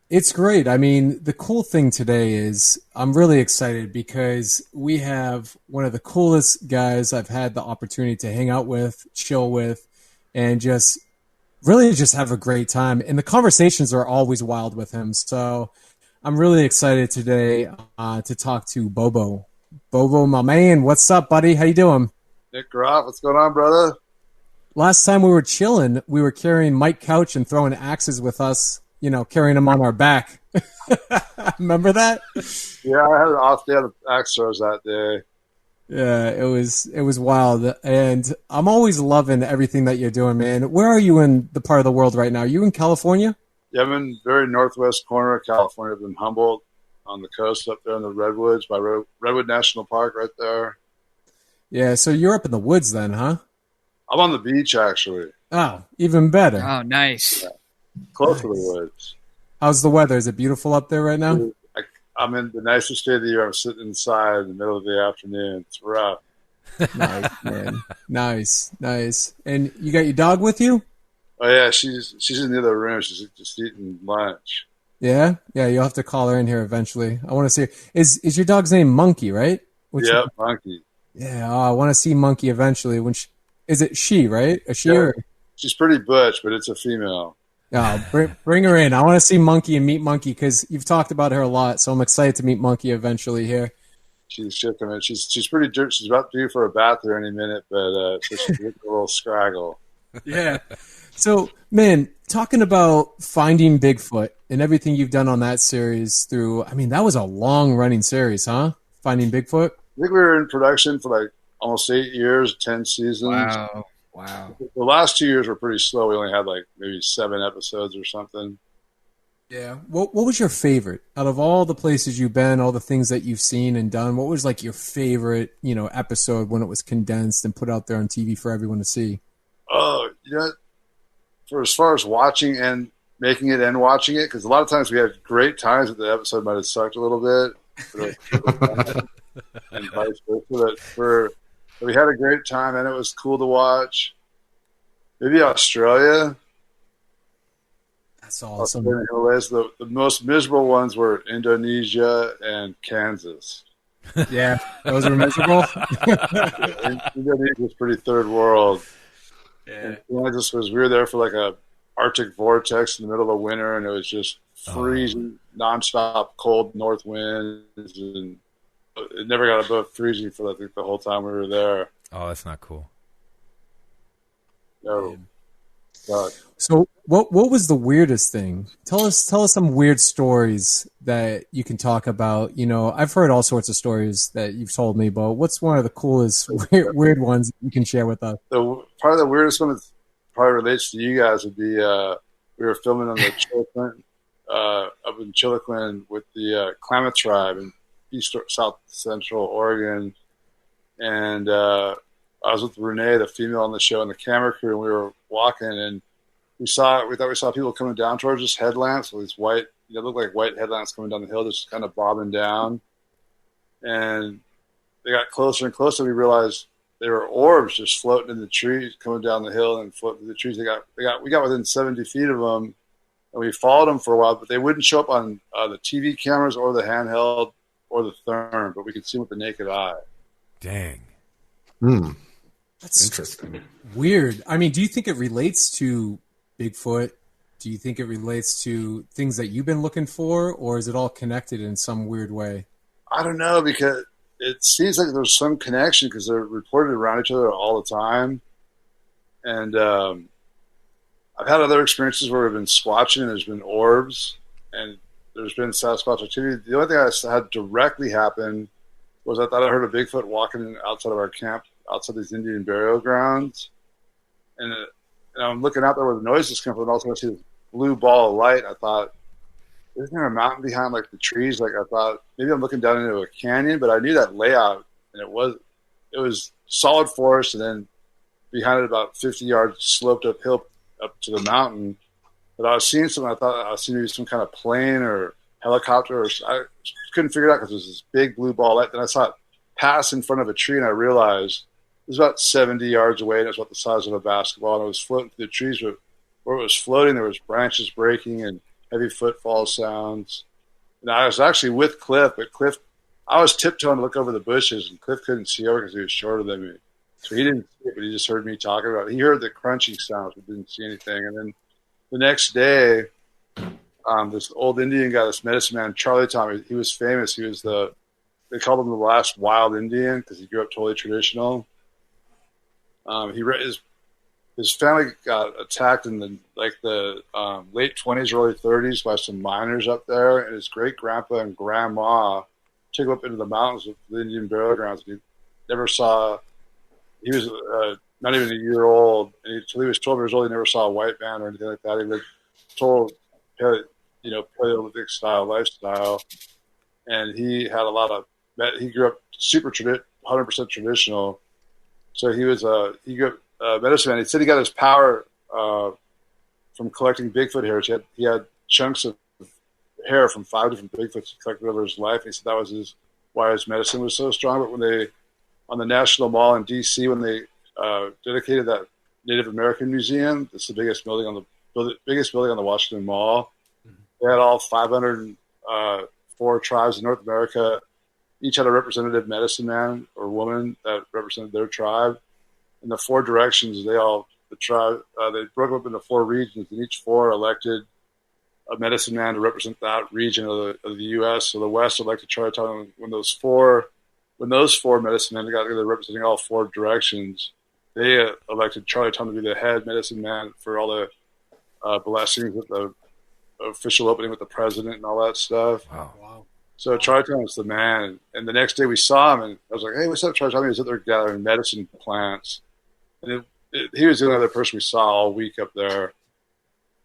It's great. I mean, the cool thing today is I'm really excited because we have one of the coolest guys I've had the opportunity to hang out with, chill with, and just really just have a great time. And the conversations are always wild with him. So I'm really excited today to talk to Bobo. Bobo, my man, what's up, buddy? How you doing? Nick Groff, what's going on, brother? Last time we were chilling, we were carrying Mike Couch and throwing axes with us, carrying him on our back. Remember that? Yeah, I had an off day of Axos that day. Yeah, it was wild. And I'm always loving everything that you're doing, man. Where are you in the part of the world right now? Are you in California? Yeah, I'm in very northwest corner of California. I'm in Humboldt on the coast up there in the Redwoods by Redwood National Park right there. Yeah, so you're up in the woods then, huh? I'm on the beach, actually. Oh, even better. Oh, nice. Yeah, close to the Nice. woods. How's the weather? Is it beautiful up there right now? Dude, I'm in the nicest day of the year. I'm sitting inside in the middle of the afternoon. It's rough. Nice, man. Nice, nice. And you got your dog with you? Oh, yeah, she's in the other room. She's just eating lunch. Yeah? Yeah, you'll have to call her in here eventually. I want to see her. Is your dog's name Monkey, right? Which Yep, monkey. Yeah, I want to see Monkey eventually. Is it she, right? A she Yeah, or she's pretty butch, but it's a female. oh, bring her in. I want to see Monkey and meet Monkey because you've talked about her a lot. So I'm excited to meet Monkey eventually here. She's chicken. Man. She's pretty dirt. She's about due for a bath here any minute, but so she's getting a little scraggle. Yeah. So, man, talking about finding Bigfoot and everything you've done on that series through, I mean, that was a long running series, huh? Finding Bigfoot. I think we were in production for like almost 8 years, 10 seasons. Wow. Wow. The last 2 years were pretty slow. We only had like maybe 7 episodes or something. Yeah. What was your favorite out of all the places you've been, all the things that you've seen and done? What was like your favorite, episode when it was condensed and put out there on TV for everyone to see? Oh, for as far as watching and making it and watching it, because a lot of times we had great times, but the episode might have sucked a little bit, and vice versa. We had a great time and it was cool to watch. Maybe Australia. That's Australia awesome. Himalayas. The most miserable ones were Indonesia and Kansas. Yeah, those were miserable. Indonesia was pretty third world. Yeah. And Kansas was, we were there for like a Arctic vortex in the middle of winter, and it was just Oh, freezing, nonstop cold north winds, and it never got above freezing for I think the whole time we were there. oh, that's not cool. No, God. So what was the weirdest thing? Tell us some weird stories that you can talk about. I've heard all sorts of stories that you've told me, but what's one of the coolest weird ones you can share with us? Probably the weirdest one that probably relates to you guys would be we were filming on the Chiloquin, up in Chiloquin with the Klamath tribe in east south central Oregon, and I was with Renee, the female on the show, and the camera crew, and we were walking, and we thought we saw people coming down towards us, headlamps with these white, looked like white headlamps coming down the hill, just kind of bobbing down, and they got closer and closer. We realized they were orbs just floating in the trees, coming down the hill and floating through the trees. We got within 70 feet of them, and we followed them for a while, but they wouldn't show up on the TV cameras or the handheld or the therm, but we could see them with the naked eye. Dang. Hmm. That's Interesting. weird. I mean, do you think it relates to Bigfoot? Do you think it relates to things that you've been looking for, or is it all connected in some weird way? I don't know, because it seems like there's some connection because they're reported around each other all the time. And I've had other experiences where we've been squatching and there's been orbs and there's been Sasquatch activity. The only thing I had directly happen was I thought I heard a Bigfoot walking outside of our camp, outside these Indian burial grounds. And I'm looking out there where the noises come from, and also I see this blue ball of light. I thought, isn't there a mountain behind like the trees? Like I thought maybe I'm looking down into a canyon, but I knew that layout, and it was solid forest, and then behind it about 50 yards sloped uphill up to the mountain. But I was seeing something. I thought I was seeing maybe some kind of plane or helicopter, or I couldn't figure it out because it was this big blue ball light. Then I saw it pass in front of a tree, and I realized it was about 70 yards away, and it was about the size of a basketball, and it was floating through the trees. But where it was floating, there was branches breaking, and heavy footfall sounds. And I was actually with Cliff, but I was tiptoeing to look over the bushes, and Cliff couldn't see over because he was shorter than me. So he didn't see it, but he just heard me talking about it. He heard the crunching sounds, but didn't see anything. And then the next day, this old Indian guy, this medicine man, Charlie Tom, he was famous. He was they called him the last wild Indian because he grew up totally traditional. His family got attacked in the late 20s, early 30s by some miners up there, and his great grandpa and grandma took him up into the mountains with the Indian burial grounds. He never saw. He was not even a year old, and until he was 12 years old, he never saw a white man or anything like that. He lived total, Paleolithic style lifestyle, and he had a lot of. He grew up super 100% traditional. So he grew up medicine man. He said he got his power from collecting Bigfoot hairs. He had chunks of hair from 5 different Bigfoots he collected over his life. He said that was why his medicine was so strong. But when they on the National Mall in D.C. when they dedicated that Native American Museum, it's the biggest building on the Washington Mall. They had all 504 tribes in North America. Each had a representative medicine man or woman that represented their tribe. In the 4 directions, they broke up into 4 regions, and each 4 elected a medicine man to represent that region of the U.S. So the West elected Charlie Tom. When those four medicine men got together representing all 4 directions, they elected Charlie Tom to be the head medicine man for all the blessings at the official opening with the president and all that stuff. Wow. So Charlie Tom was the man. And the next day we saw him, and I was like, hey, what's up, Charlie Tom? He was out there gathering medicine plants. And he was the only other person we saw all week up there.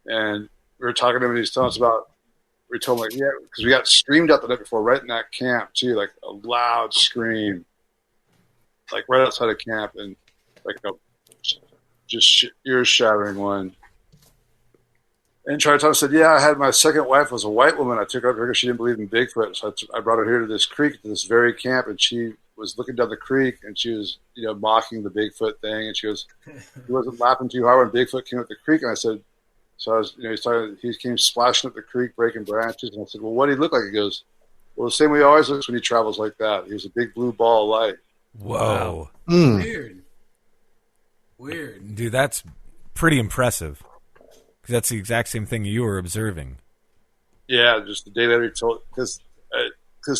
And we were talking to him, and he was telling us about, we told him, like, yeah, because we got screamed at the night before, right in that camp, too, like a loud scream, like right outside of camp, and like a just ear-shattering one. And Charlie Tom said, yeah, I had my second wife was a white woman. I took her up here because she didn't believe in Bigfoot. So I brought her here to this creek, to this very camp, and she was looking down the creek, and she was, mocking the Bigfoot thing. And she wasn't laughing too hard when Bigfoot came up the creek. And I said, he came splashing up the creek, breaking branches. And I said, well, what did he look like? He goes, well, the same way he always looks when he travels like that. He was a big blue ball of light. Whoa. Wow. Weird. Dude, that's pretty impressive. Because that's the exact same thing you were observing. Yeah, just the day that he told, because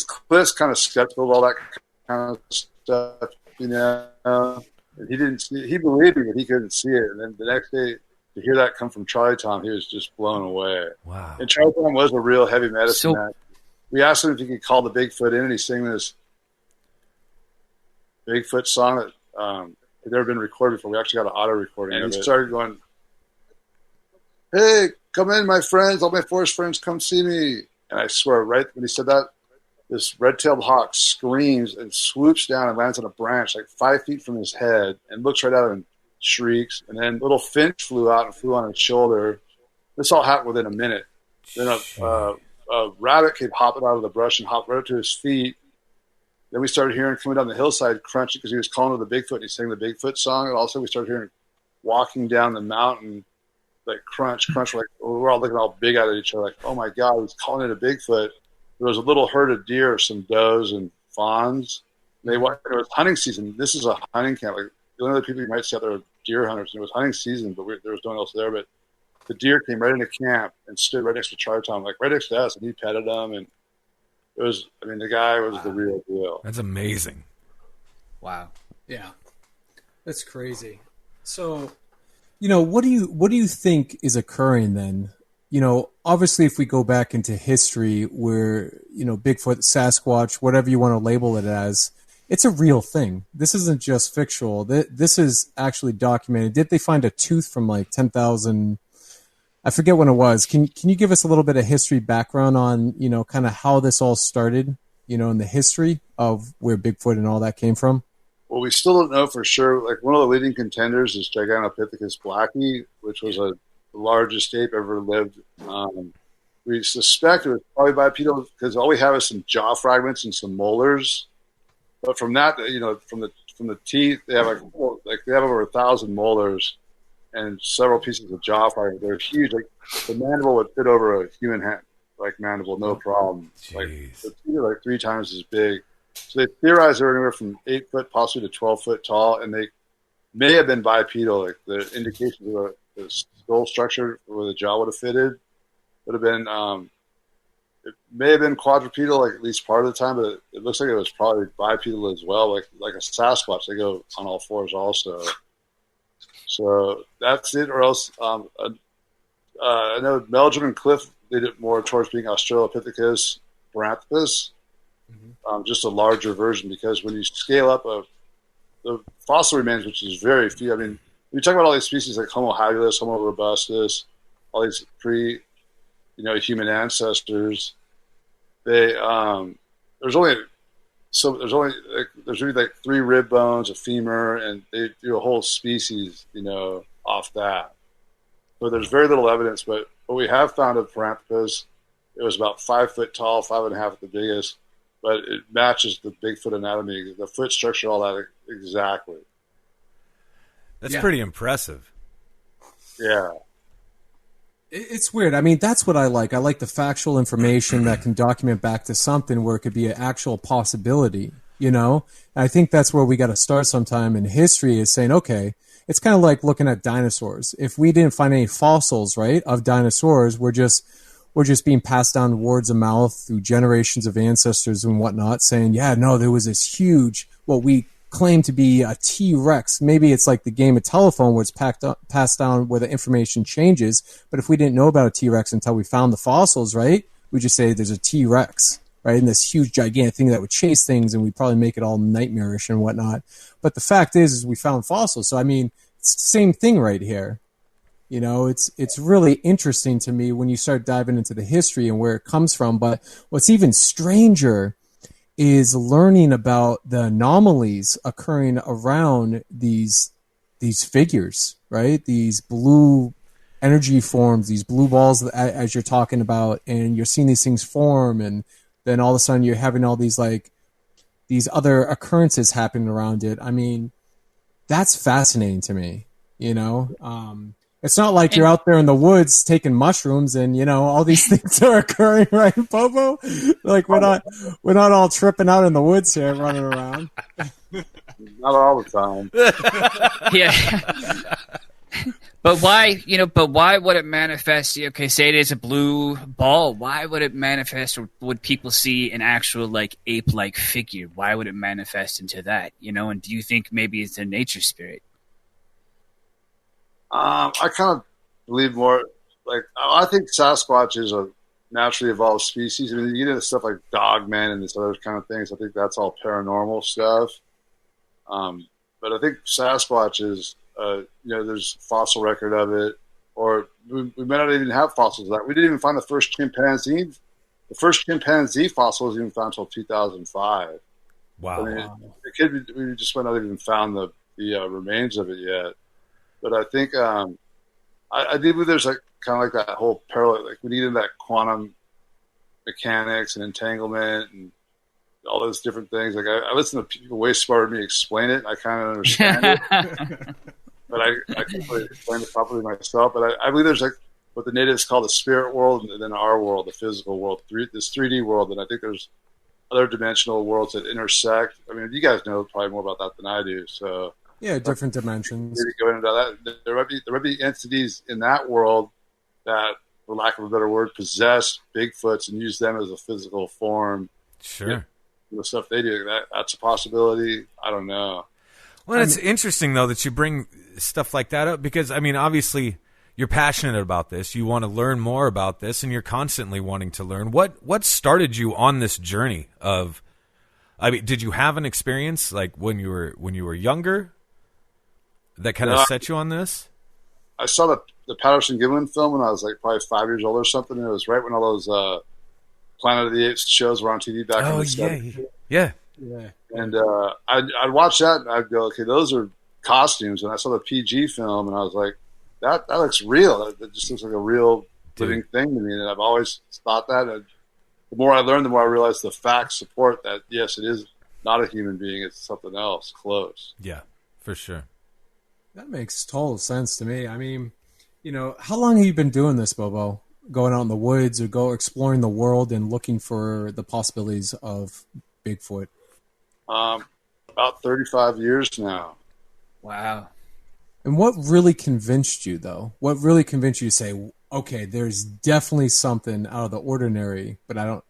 Cliff's kind of skeptical of all that kind of stuff, And he didn't see. He believed me, but he couldn't see it. And then the next day, to hear that come from Charlie Tom, he was just blown away. Wow! And Charlie Tom was a real heavy medicine man. We asked him if he could call the Bigfoot in, and he sang this Bigfoot song that had never been recorded before. We actually got an auto recording, and he started going, "Hey, come in, my friends! All my forest friends, come see me!" And I swear, right when he said that, this red-tailed hawk screams and swoops down and lands on a branch like 5 feet from his head and looks right at him and shrieks. And then little finch flew out and flew on his shoulder. This all happened within a minute. Then a rabbit came hopping out of the brush and hopped right up to his feet. Then we started hearing coming down the hillside crunching because he was calling to the Bigfoot and he sang the Bigfoot song. And also we started hearing walking down the mountain, like crunch. Like we're all looking all big at each other, like, oh my God, he's calling it a Bigfoot. There was a little herd of deer, some does and fawns. It was hunting season. This is a hunting camp. Like the only other people you might see out there are deer hunters. And it was hunting season, but there was no one else there. But the deer came right into camp and stood right next to Charlie Tom, like right next to us, and he petted them. And it was, I mean, the guy was the real deal. That's amazing. Wow. Yeah, that's crazy. So, what do you think is occurring then? Obviously, if we go back into history where, Bigfoot, Sasquatch, whatever you want to label it as, it's a real thing. This isn't just fictional. This is actually documented. Did they find a tooth from like 10,000? I forget when it was. Can you give us a little bit of history background on, kind of how this all started, in the history of where Bigfoot and all that came from? Well, we still don't know for sure. Like one of the leading contenders is Gigantopithecus blacki, which was the largest ape ever lived. We suspect it was probably bipedal because all we have is some jaw fragments and some molars. But from that, from the teeth, they have they have over 1,000 molars. and several pieces of jaw fragment. They're huge. Like the mandible would fit over a human hand, like mandible, no problem. Jeez. Like the teeth are like 3 times as big. So they theorized they were anywhere from 8 foot possibly to 12 foot tall, and they may have been bipedal. Like the indication of the skull structure where the jaw would have fitted would have been. It may have been quadrupedal, like at least part of the time, but it looks like it was probably bipedal as well, like a Sasquatch. They go on all fours also. So that's it. Or else, I know Meldrum and Cliff did it more towards being Australopithecus paranthropus, just a larger version. Because when you scale up the fossil remains, which is very few. I mean, when you talk about all these species like Homo habilis, Homo robustus, all these human ancestors, they there's really like 3 rib bones, a femur, and they do a whole species, off that. But there's very little evidence. But what we have found of Paranthropus, it was about 5 foot tall, 5.5 at the biggest, but it matches the Bigfoot anatomy, the foot structure, all that exactly. That's pretty impressive. Yeah. It's weird. I mean, that's what I like. I like the factual information that can document back to something where it could be an actual possibility, And I think that's where we got to start sometime in history, is saying, okay, it's kind of like looking at dinosaurs. If we didn't find any fossils, right, of dinosaurs, we're just being passed down words of mouth through generations of ancestors and whatnot, saying, yeah, no, there was this huge, what we claim to be a T-Rex. Maybe it's like the game of telephone where it's passed down where the information changes. But if we didn't know about a T-Rex until we found the fossils, right, we just say there's a T-Rex, right, and this huge gigantic thing that would chase things, and we'd probably make it all nightmarish and whatnot. But the fact is we found fossils. So I mean, it's the same thing right here. It's really interesting to me when you start diving into the history and where it comes from. But what's even stranger is learning about the anomalies occurring around these figures, right? These blue energy forms, these blue balls, as you're talking about, and you're seeing these things form, and then all of a sudden you're having all these these other occurrences happening around it. I mean, that's fascinating to me. It's not like you're out there in the woods taking mushrooms and, all these things are occurring, right, Bobo? Like we're not all tripping out in the woods here running around. Not all the time. Yeah. But why would it manifest? Okay, say it is a blue ball. Why would it manifest, or would people see an actual ape-like figure? Why would it manifest into that? And do you think maybe it's a nature spirit? I kind of believe more I think Sasquatch is a naturally evolved species. I mean, you get into stuff like Dogman and this other kind of things. I think that's all paranormal stuff. But I think Sasquatch is, there's fossil record of it, or we may not even have fossils of that. We didn't even find the first chimpanzee. The first chimpanzee fossil was even found until 2005. Wow. I mean, it could be, we just might not even found the remains of it yet. But I think I do believe there's kind of that whole parallel, we need in that quantum mechanics and entanglement and all those different things. I listen to people way smarter than me explain it. I kind of understand it, but I can't really explain it properly myself. But I believe there's what the natives call the spirit world, and then our world, the physical world, this 3D world. And I think there's other dimensional worlds that intersect. I mean, you guys know probably more about that than I do. So. Yeah, different dimensions. Maybe go into that. There might be entities in that world that, for lack of a better word, possess Bigfoots and use them as a physical form. Sure. The stuff they do, that's a possibility. I don't know. Well, it's interesting though that you bring stuff like that up, because I mean, obviously you're passionate about this. You want to learn more about this, and you're constantly wanting to learn. What started you on this journey of? I mean, did you have an experience when you were younger that kind of set you on this? I saw the Patterson Gimlin film when I was probably 5 years old or something. And it was right when all those Planet of the Apes shows were on TV back in the 70s. Yeah. And I'd watch that and I'd go, okay, those are costumes. And I saw the PG film and I was like, that looks real. That just looks like a real living thing to me. And I've always thought that. And the more I learned, the more I realized the facts support that, yes, it is not a human being. It's something else close. Yeah, for sure. That makes total sense to me. I mean, how long have you been doing this, Bobo? Going out in the woods or go exploring the world and looking for the possibilities of Bigfoot? Um, about 35 years now. Wow. And what really convinced you, though? What really convinced you to say, okay, there's definitely something out of the ordinary, but I don't,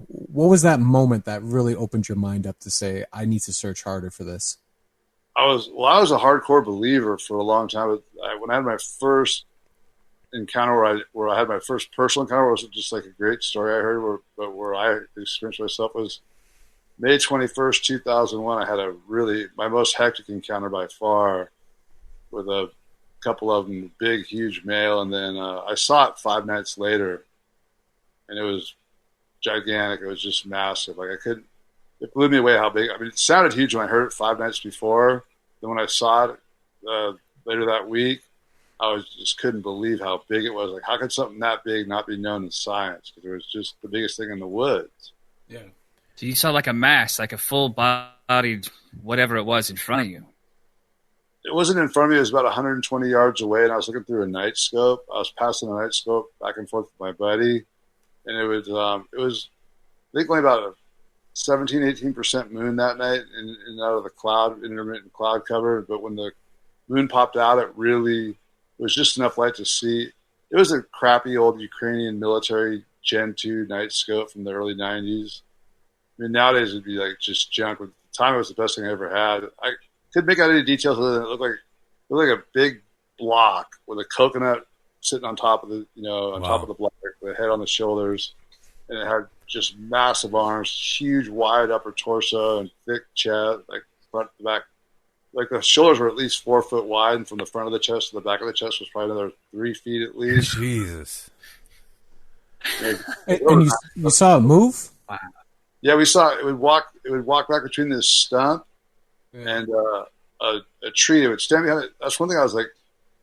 what was that moment that really opened your mind up to say, I need to search harder for this? I was a hardcore believer for a long time. When I had my first encounter where I had my first personal encounter, was just like a great story I heard, where I experienced myself was May 21st, 2001. I had my most hectic encounter by far with a couple of them, big, huge male. And then I saw it 5 nights later, and it was gigantic. It was just massive. It blew me away how big. I mean, it sounded huge when I heard it 5 nights before. Then when I saw it later that week, just couldn't believe how big it was. Like, how could something that big not be known in science? Because it was just the biggest thing in the woods. Yeah. So you saw like a mass, like a full-bodied whatever it was in front of you. It wasn't in front of me. It was about 120 yards away, and I was looking through a night scope. I was passing the night scope back and forth with my buddy, and it was I think only about a 17, 18% moon that night, and out of the cloud, intermittent cloud cover. But when the moon popped out, it was just enough light to see. It was a crappy old Ukrainian military Gen 2 night scope from the early 90s. I mean, nowadays it'd be like just junk. But at the time, it was the best thing I ever had. I couldn't make out any details other than it looked like a big block with a coconut sitting on top of top of the block, the head on the shoulders, and it had just massive arms, huge wide upper torso, and thick chest, like front to back. Like the shoulders were at least 4 foot wide, and from the front of the chest to the back of the chest was probably another 3 feet at least. Jesus. And you saw it move? Wow. Yeah, we saw it. It would walk back between this stump and a tree. It would stand behind it. That's one thing I was like,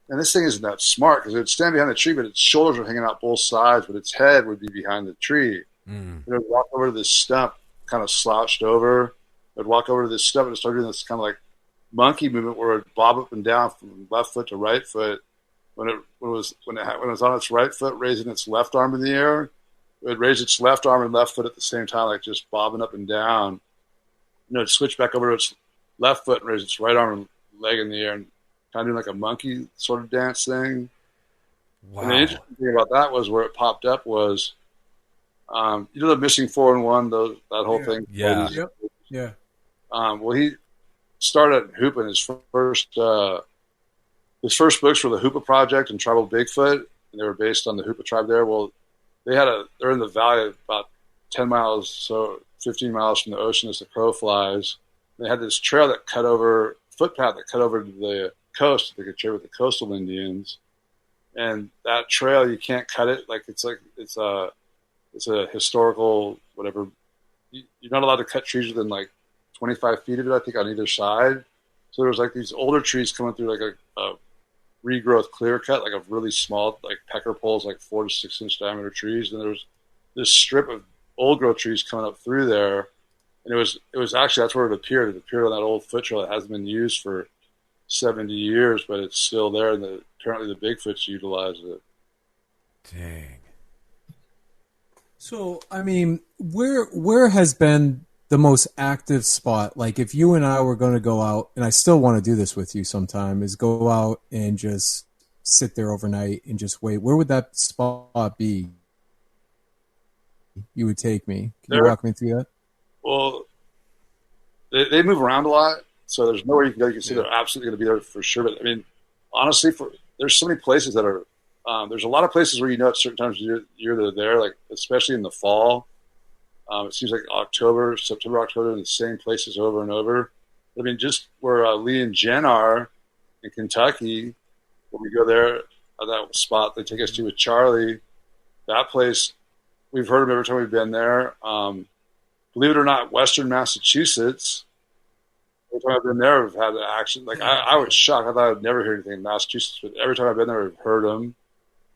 and this thing isn't that smart, because it would stand behind the tree, but its shoulders were hanging out both sides, but its head would be behind the tree. It would walk over to this stump, kind of slouched over. It would walk over to this stump and start doing this kind of like monkey movement where it would bob up and down from left foot to right foot. When it was on its right foot, raising its left arm in the air, it would raise its left arm and left foot at the same time, like just bobbing up and down. It'd switch back over to its left foot and raise its right arm and leg in the air, and kind of doing like a monkey sort of dance thing. Wow. And the interesting thing about that was where it popped up was, the missing 4-in-1, that whole thing. Yeah. Yep. Yeah. Well, he started hooping his first books were the Hoopa Project and Tribal Bigfoot, and they were based on the Hoopa tribe there. Well, they're in the valley about 10 miles, so 15 miles from the ocean as the crow flies. They had this footpath that cut over to the coast. They could trade with the coastal Indians, and that trail, you can't cut it. It's a historical whatever. You're not allowed to cut trees within like 25 feet of it, I think, on either side. So there was like these older trees coming through, like a regrowth clear cut, like a really small, like pecker poles, like 4 to 6 inch diameter trees. And there was this strip of old growth trees coming up through there. And it was actually, that's where it appeared. It appeared on that old foot trail that hasn't been used for 70 years, but it's still there. And apparently the Bigfoots utilize it. Dang. So, I mean, where has been the most active spot? Like, if you and I were going to go out, and I still want to do this with you sometime, is go out and just sit there overnight and just wait. Where would that spot be? You would take me. Can you walk me through that? Well, they move around a lot, so there's nowhere you can go. You can see they're absolutely going to be there for sure. But I mean, honestly, there's so many places that are. There's a lot of places where at certain times of year they're there, like especially in the fall. It seems like September, October, in the same places over and over. I mean, just where Lee and Jen are in Kentucky, when we go there, that spot they take us to with Charlie, that place, we've heard of every time we've been there. Believe it or not, Western Massachusetts, every time I've been there, we've had action. Like, I was shocked. I thought I'd never hear anything in Massachusetts, but every time I've been there, I've heard them.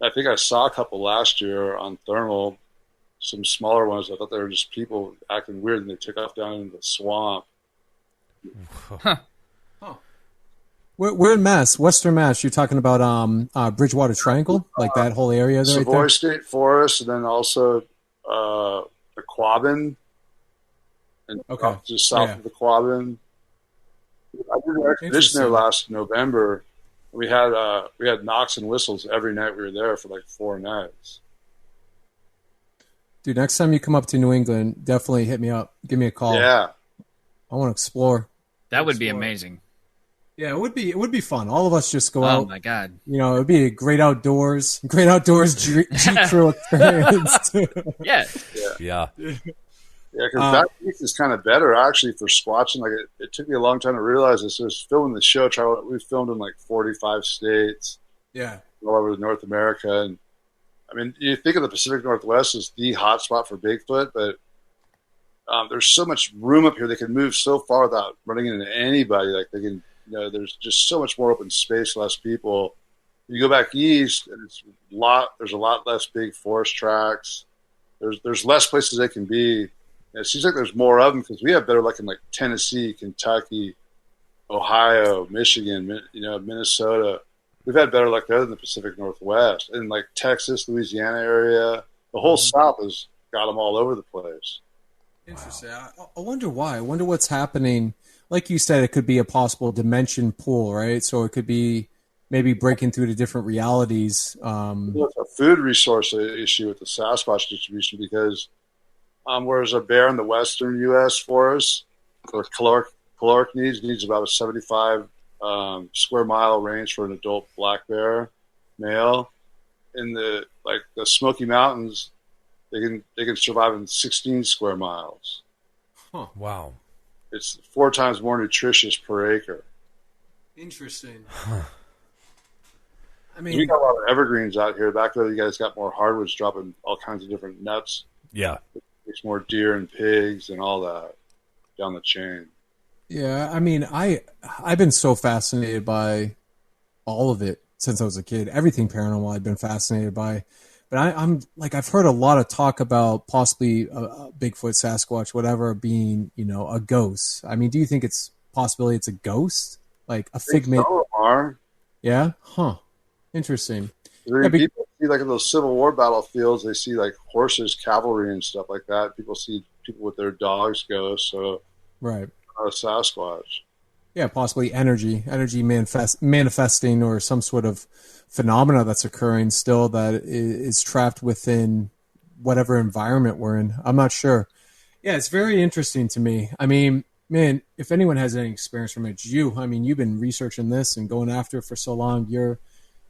I think I saw a couple last year on thermal, some smaller ones. I thought they were just people acting weird, and they took off down into the swamp. Huh. We're in Mass, Western Mass. You're talking about Bridgewater Triangle, like that whole area there, right Savoy there? State Forest, and then also the Quabbin, and Okay. just south Yeah. of the Quabbin. I did an expedition there Interesting. last November. We had knocks and whistles every night we were there for like 4 nights. Dude, next time you come up to New England, definitely hit me up. Give me a call. Yeah, I want to explore. That would be amazing. Yeah, it would be fun. All of us just go Oh out. my god. You know, it'd be a great outdoors Jeep crew experience. Yeah. Yeah. yeah, because that week is kind of better actually for squatching. Like it took me a long time to realize this. It was filming the show. We filmed in like 45 states, Yeah. all over North America, and I mean, you think of the Pacific Northwest as the hotspot for Bigfoot, but there's so much room up here. They can move so far without running into anybody. Like they can, there's just so much more open space, less people. You go back east, and there's a lot less big forest tracks. There's less places they can be. And it seems like there's more of them because we have better luck in like Tennessee, Kentucky, Ohio, Michigan, Minnesota. We've had better luck there than the Pacific Northwest, and like Texas, Louisiana area. The whole South has got them all over the place. Interesting. I wonder why. I wonder what's happening. Like you said, it could be a possible dimension pool, right? So it could be maybe breaking through to different realities. It's a food resource issue with the Sasquatch distribution because whereas a bear in the western U.S. forest, or caloric needs about a 75 square mile range for an adult black bear male. In the Smoky Mountains, they can survive in 16 square miles. Huh. Wow. It's 4 times more nutritious per acre. Interesting. I We mean, got a lot of evergreens out here. Back there, you guys got more hardwoods dropping all kinds of different nuts. Yeah. There's more deer and pigs and all that down the chain. yeah, I mean, I've been so fascinated by all of it since I was a kid. Everything paranormal I've been fascinated by. But I'm like, I've heard a lot of talk about possibly a Bigfoot, Sasquatch, whatever, being, a ghost. I mean, do you think it's possibility it's a ghost? Like a figment? Some of them are. Yeah? Huh. Interesting. People see like in those Civil War battlefields, they see like horses, cavalry, and stuff like that. People see people with their dogs ghosts. So Right. not a Sasquatch. Yeah, possibly energy manifesting or some sort of phenomena that's occurring still that is trapped within whatever environment we're in. I'm not sure. Yeah, it's very interesting to me. I mean, man, if anyone has any experience from it, it's you. I mean, you've been researching this and going after it for so long.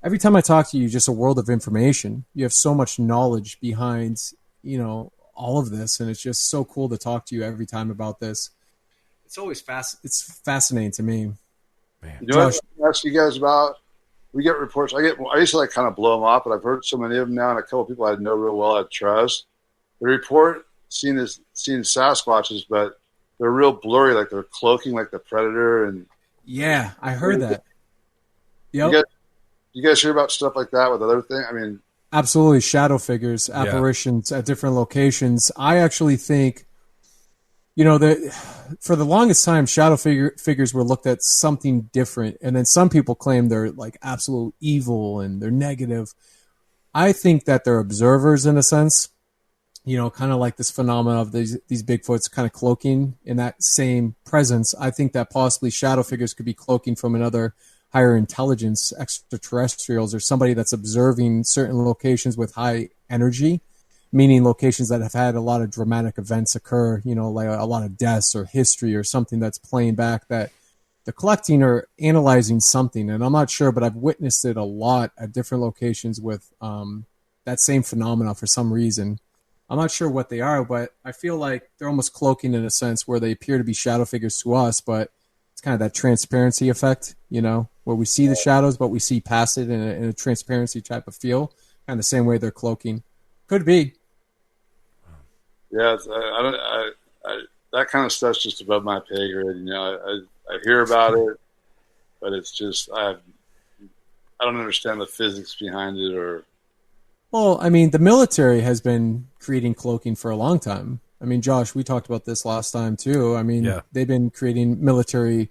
Every time I talk to you, just a world of information. You have so much knowledge behind, all of this, and it's just so cool to talk to you every time about this. It's always it's fascinating to me. Man. You know what I ask you guys about? We get reports. I used to like kind of blow them off, but I've heard so many of them now, and a couple of people I know real well I trust. They report seeing Sasquatches, but they're real blurry, like they're cloaking like the predator. And Yeah, I heard that. Yep. You guys hear about stuff like that with other things? I mean, Absolutely, shadow figures, apparitions at different locations. I actually think, that for the longest time, shadow figures were looked at something different, and then some people claim they're like absolute evil and they're negative. I think that they're observers in a sense, kind of like this phenomenon of these Bigfoots kind of cloaking in that same presence. I think that possibly shadow figures could be cloaking from another higher intelligence, extraterrestrials, or somebody that's observing certain locations with high energy, meaning locations that have had a lot of dramatic events occur, like a lot of deaths or history or something that's playing back that they're collecting or analyzing something. And I'm not sure, but I've witnessed it a lot at different locations with that same phenomena for some reason. I'm not sure what they are, but I feel like they're almost cloaking in a sense where they appear to be shadow figures to us, but it's kind of that transparency effect, where we see the shadows, but we see past it in a transparency type of feel, kind of the same way they're cloaking. Could be. yeah, that kind of stuff's just above my pay grade. I hear about it, but it's just I don't understand the physics behind it. Or Well, I mean, the military has been creating cloaking for a long time. I mean, Josh, we talked about this last time too. I mean, they've been creating military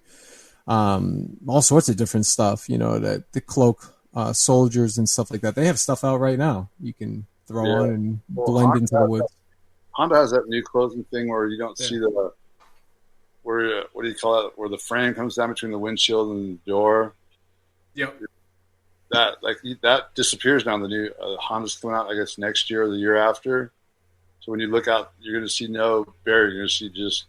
all sorts of different stuff. You know, that the cloak soldiers and stuff like that. They have stuff out right now you can throw on and blend into the woods. Honda has that new clothing thing where you don't see the where what do you call it? Where the frame comes down between the windshield and the door. Yep. That disappears now. The new Honda's coming out, I guess, next year or the year after. So when you look out, you're going to see no barrier. You're going to see just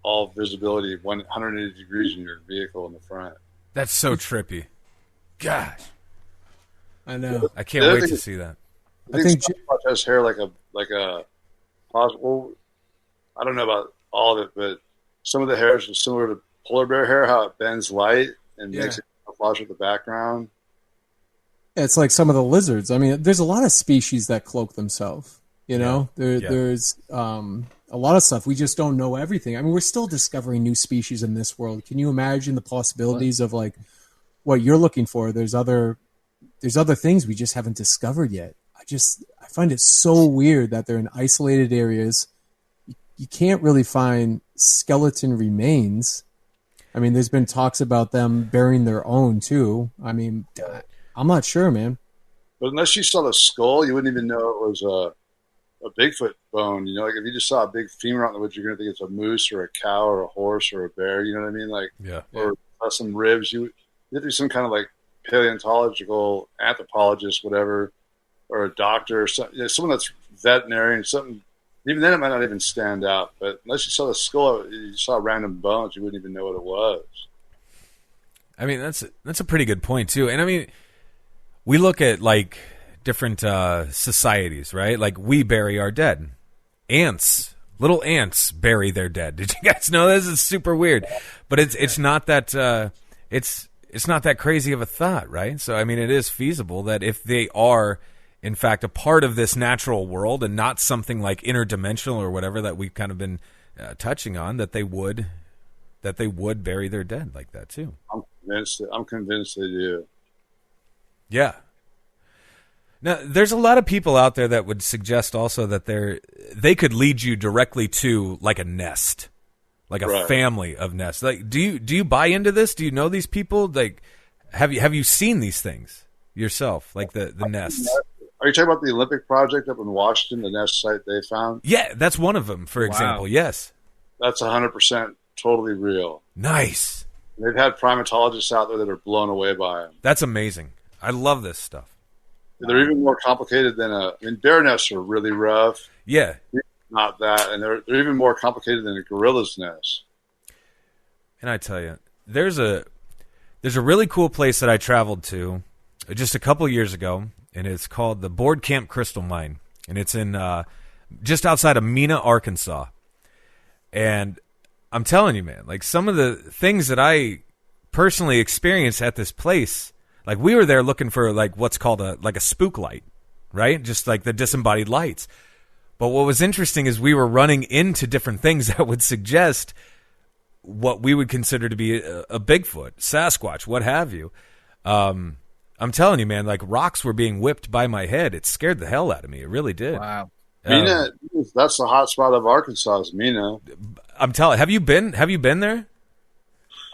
all visibility, 180 degrees in your vehicle in the front. That's so trippy. Gosh, I know. I can't wait to see that. I think Sasquatch has hair like a possible. I don't know about all of it, but some of the hair is similar to polar bear hair, how it bends light and makes it camouflage with the background. It's like some of the lizards. I mean, there's a lot of species that cloak themselves. You know, there's a lot of stuff. We just don't know everything. I mean, we're still discovering new species in this world. Can you imagine the possibilities of like what you're looking for? There's other things we just haven't discovered yet. I find it so weird that they're in isolated areas. You can't really find skeleton remains. I mean, there's been talks about them burying their own too. I mean, I'm not sure, man. But unless you saw the skull, you wouldn't even know it was a Bigfoot bone. You know, like if you just saw a big femur out in the woods, you're going to think it's a moose or a cow or a horse or a bear. You know what I mean? Like, or some ribs. You have to be some kind of like paleontological anthropologist, whatever, or a doctor, or someone that's veterinarian. Something. Even then, it might not even stand out. But unless you saw the skull, you saw random bones, you wouldn't even know what it was. I mean, that's a pretty good point too. And I mean, we look at like different societies, right? Like we bury our dead. Little ants bury their dead. Did you guys know this? Is super weird, but it's not that it's not that crazy of a thought, right? So I mean, it is feasible that if they are in fact a part of this natural world and not something like interdimensional or whatever that we've kind of been touching on, that they would bury their dead like that too. I'm convinced they do. Yeah. Now, there's a lot of people out there that would suggest also that they could lead you directly to like a nest, like a family of nests. Like, do you buy into this? Do you know these people? Like, have you seen these things yourself? Like the nests. Are you talking about the Olympic project up in Washington, the nest site they found? Yeah, that's one of them, for example. Yes, that's 100% totally real. Nice. They've had primatologists out there that are blown away by them. That's amazing. I love this stuff. They're even more complicated than bear nests are really rough. Yeah. Not that. And they're even more complicated than a gorilla's nest. And I tell you, there's a really cool place that I traveled to just a couple years ago, and it's called the Board Camp Crystal Mine. And it's in just outside of Mena, Arkansas. And I'm telling you, man, like some of the things that I personally experienced at this place, like we were there looking for like what's called a spook light, right? Just like the disembodied lights. But what was interesting is we were running into different things that would suggest what we would consider to be a Bigfoot, Sasquatch, what have you. I'm telling you, man, like rocks were being whipped by my head. It scared the hell out of me. It really did. Wow. Mena, that's the hot spot of Arkansas, is Mena. I'm telling. Have you been there?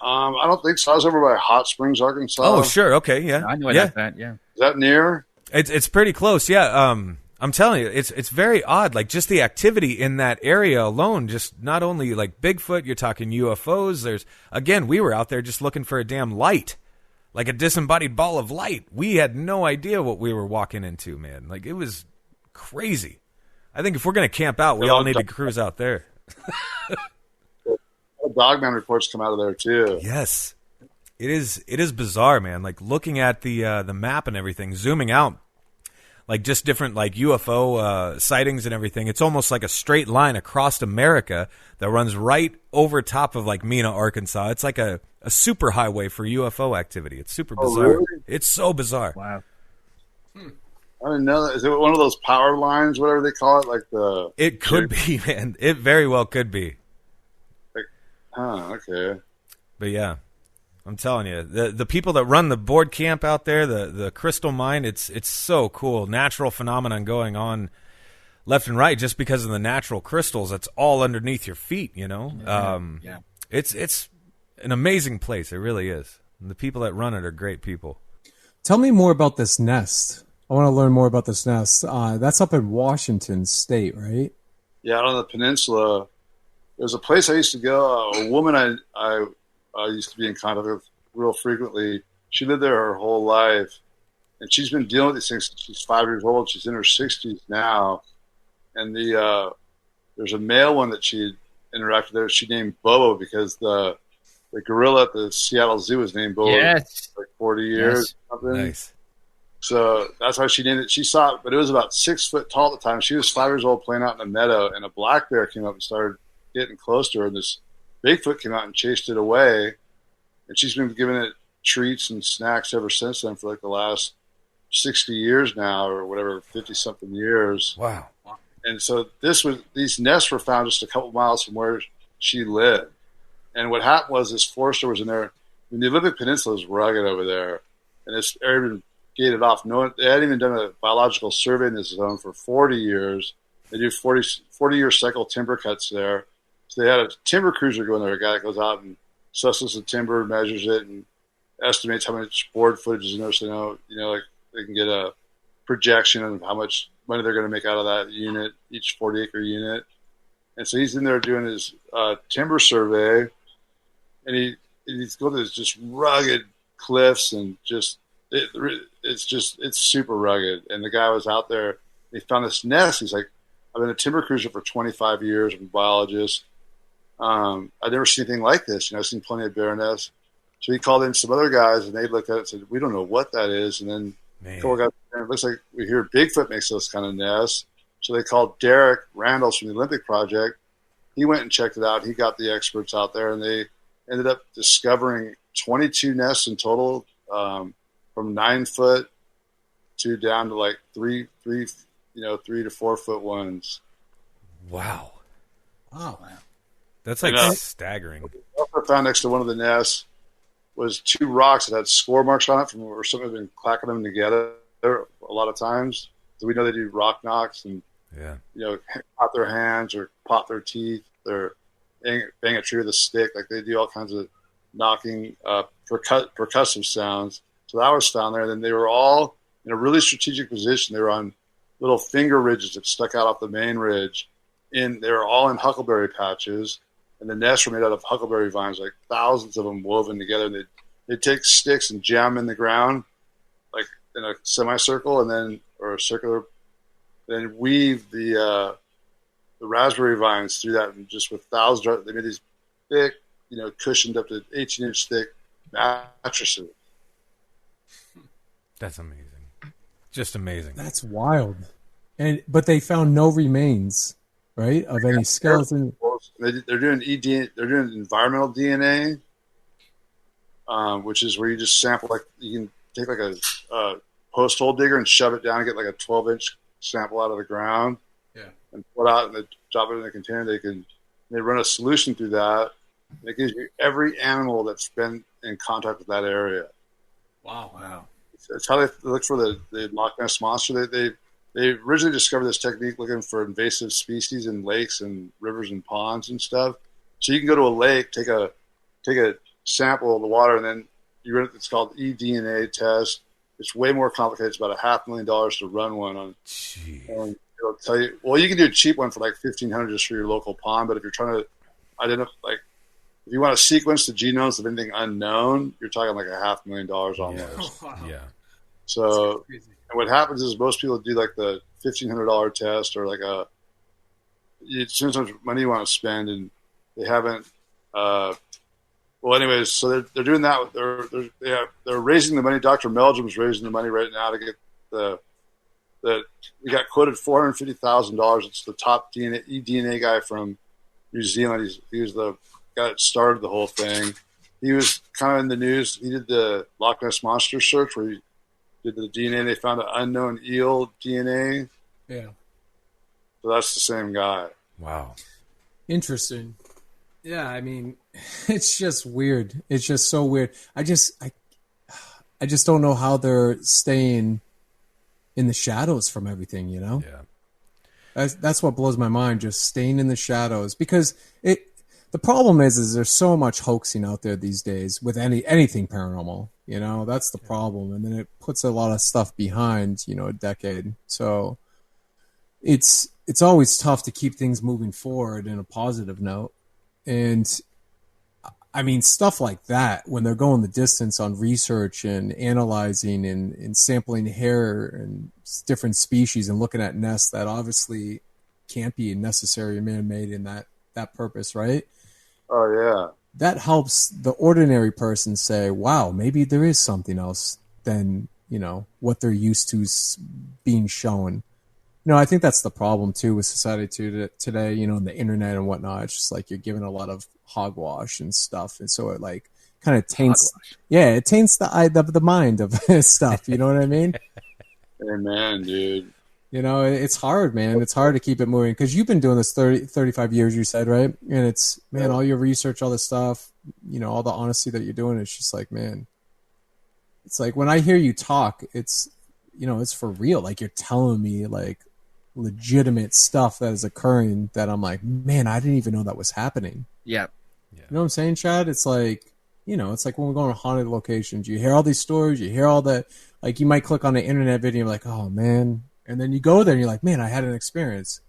I don't think so. I was over by Hot Springs, Arkansas. Oh, sure. Okay, yeah. I know that. Yeah. Is that near? It's pretty close. Yeah. I'm telling you, it's very odd. Like just the activity in that area alone. Just not only like Bigfoot. You're talking UFOs. We were out there just looking for a damn light, like a disembodied ball of light. We had no idea what we were walking into, man. Like it was crazy. I think if we're gonna camp out, we all need to cruise out there. Dogman reports come out of there too. Yes, it is bizarre, man. Like looking at the map and everything, zooming out, like just different like UFO sightings and everything. It's almost like a straight line across America that runs right over top of like Mena, Arkansas. It's like a super highway for UFO activity. It's super bizarre. Really? It's so bizarre. Wow. I didn't know that. Is it one of those power lines, whatever they call it? It could be, man. It very well could be. Okay. But yeah, I'm telling you, the people that run the board camp out there, the crystal mine, it's so cool. Natural phenomenon going on left and right just because of the natural crystals that's all underneath your feet, you know? Yeah. It's an amazing place. It really is. And the people that run it are great people. Tell me more about this nest. I want to learn more about this nest. That's up in Washington State, right? Yeah, out on the peninsula. There's a place I used to go. A woman I used to be in contact with real frequently. She lived there her whole life, and she's been dealing with these things since she's 5 years old. She's in her 60s now, and there's a male one that she interacted with. She named BoBo because the gorilla at the Seattle Zoo was named BoBo. Yes. For like 40 years. Yes. Or something. Nice. So that's why she named it. She saw it, but it was about 6 foot tall at the time. She was 5 years old playing out in a meadow, and a black bear came up and started getting close to her, and this Bigfoot came out and chased it away. And she's been giving it treats and snacks ever since then for like the last 60 years now, or whatever, 50-something years. Wow. And so these nests were found just a couple miles from where she lived. And what happened was this forester was in there. I mean, the Olympic Peninsula is rugged over there, and this area had been gated off. They hadn't even done a biological survey in this zone for 40 years. They do 40-year cycle timber cuts there. So they had a timber cruiser going there, a guy that goes out and susses the timber, measures it, and estimates how much board footage is in there. So like they can get a projection of how much money they're going to make out of that unit, each 40-acre unit. And so he's in there doing his timber survey, and he's going to this just rugged cliffs, and it's super rugged. And the guy was out there. He found this nest. He's like, I've been a timber cruiser for 25 years. I'm a biologist. I've never seen anything like this. I've seen plenty of bear nests. So he called in some other guys, and they looked at it and said, we don't know what that is. And then a couple guys, it looks like we hear Bigfoot makes those kind of nests. So they called Derek Randalls from the Olympic Project. He went and checked it out. He got the experts out there, and they ended up discovering 22 nests in total, from 9 foot to down to like 3 to 4 foot ones. Wow. Wow. That's like staggering. What I found next to one of the nests was 2 rocks that had score marks on it from where someone had been clacking them together a lot of times. So we know they do rock knocks and pop their hands or pop their teeth or bang a tree with a stick. Like they do all kinds of knocking percussive sounds. So that was found there. And then they were all in a really strategic position. They were on little finger ridges that stuck out off the main ridge. They were all in huckleberry patches. And the nests were made out of huckleberry vines, like thousands of them woven together. And they'd take sticks and jam them in the ground, like in a semicircle, or a circular, then weave the raspberry vines through that, and just with thousands, they made these thick, cushioned up to 18-inch thick mattresses. That's amazing. Just amazing. That's wild. But they found no remains, right, of any skeleton. They're doing they're doing environmental DNA, which is where you just sample, like you can take like a post hole digger and shove it down and get like a 12-inch sample out of the ground, and pull it out and they drop it in a container. They run a solution through that. And it gives you every animal that's been in contact with that area. Wow. It's how they look for the Loch Ness monster. They originally discovered this technique looking for invasive species in lakes and rivers and ponds and stuff. So you can go to a lake, take a sample of the water, and then you run it's called eDNA test. It's way more complicated. It's about $500,000 to run one on. And it'll tell you, well, you can do a cheap one for like $1,500 just for your local pond. But if you're trying to identify, like, if you want to sequence the genomes of anything unknown, you're talking like $500,000 almost. Yeah. So, and what happens is most people do like the $1,500 test, or like it depends how much money you want to spend, and they haven't. Well, anyways, so they're doing that. They're raising the money. Dr. Meldrum's raising the money right now to get we got quoted $450,000. It's the top eDNA guy from New Zealand. He was the guy that started the whole thing. He was kind of in the news. He did the Loch Ness monster search where he did the DNA. They found an unknown eel DNA. Yeah. So that's the same guy. Wow. Interesting. Yeah, I mean, it's just weird. It's just so weird. I just don't know how they're staying in the shadows from everything, Yeah. That's what blows my mind, just staying in the shadows. Because the the problem is there's so much hoaxing out there these days with anything paranormal. You know, that's the problem, and then it puts a lot of stuff behind, you know, a decade. So it's always tough to keep things moving forward in a positive note. And I mean, stuff like that, when they're going the distance on research and analyzing and sampling hair and different species and looking at nests that obviously can't be necessary man-made in that purpose, right? Oh, yeah. That helps the ordinary person say, wow, maybe there is something else than, you know, what they're used to being shown. You know, I think that's the problem, too, with society today, you know, and the internet and whatnot. It's just like you're given a lot of hogwash and stuff. And so it, like, kind of taints, it taints the mind of stuff. You know what I mean? Amen, dude. You know, it's hard, man. It's hard to keep it moving because you've been doing this 35 years, you said, right? And it's, man, all your research, all this stuff, you know, all the honesty that you're doing, it's just like, man, it's like when I hear you talk, it's, you know, it's for real. Like you're telling me like legitimate stuff that is occurring that I'm like, man, I didn't even know that was happening. Yeah. You know what I'm saying, Chad? It's like, you know, it's like when we're going to haunted locations, you hear all these stories, you hear all that, like you might click on an internet video and you're like, oh man. And then you go there and you're like, man, I had an experience.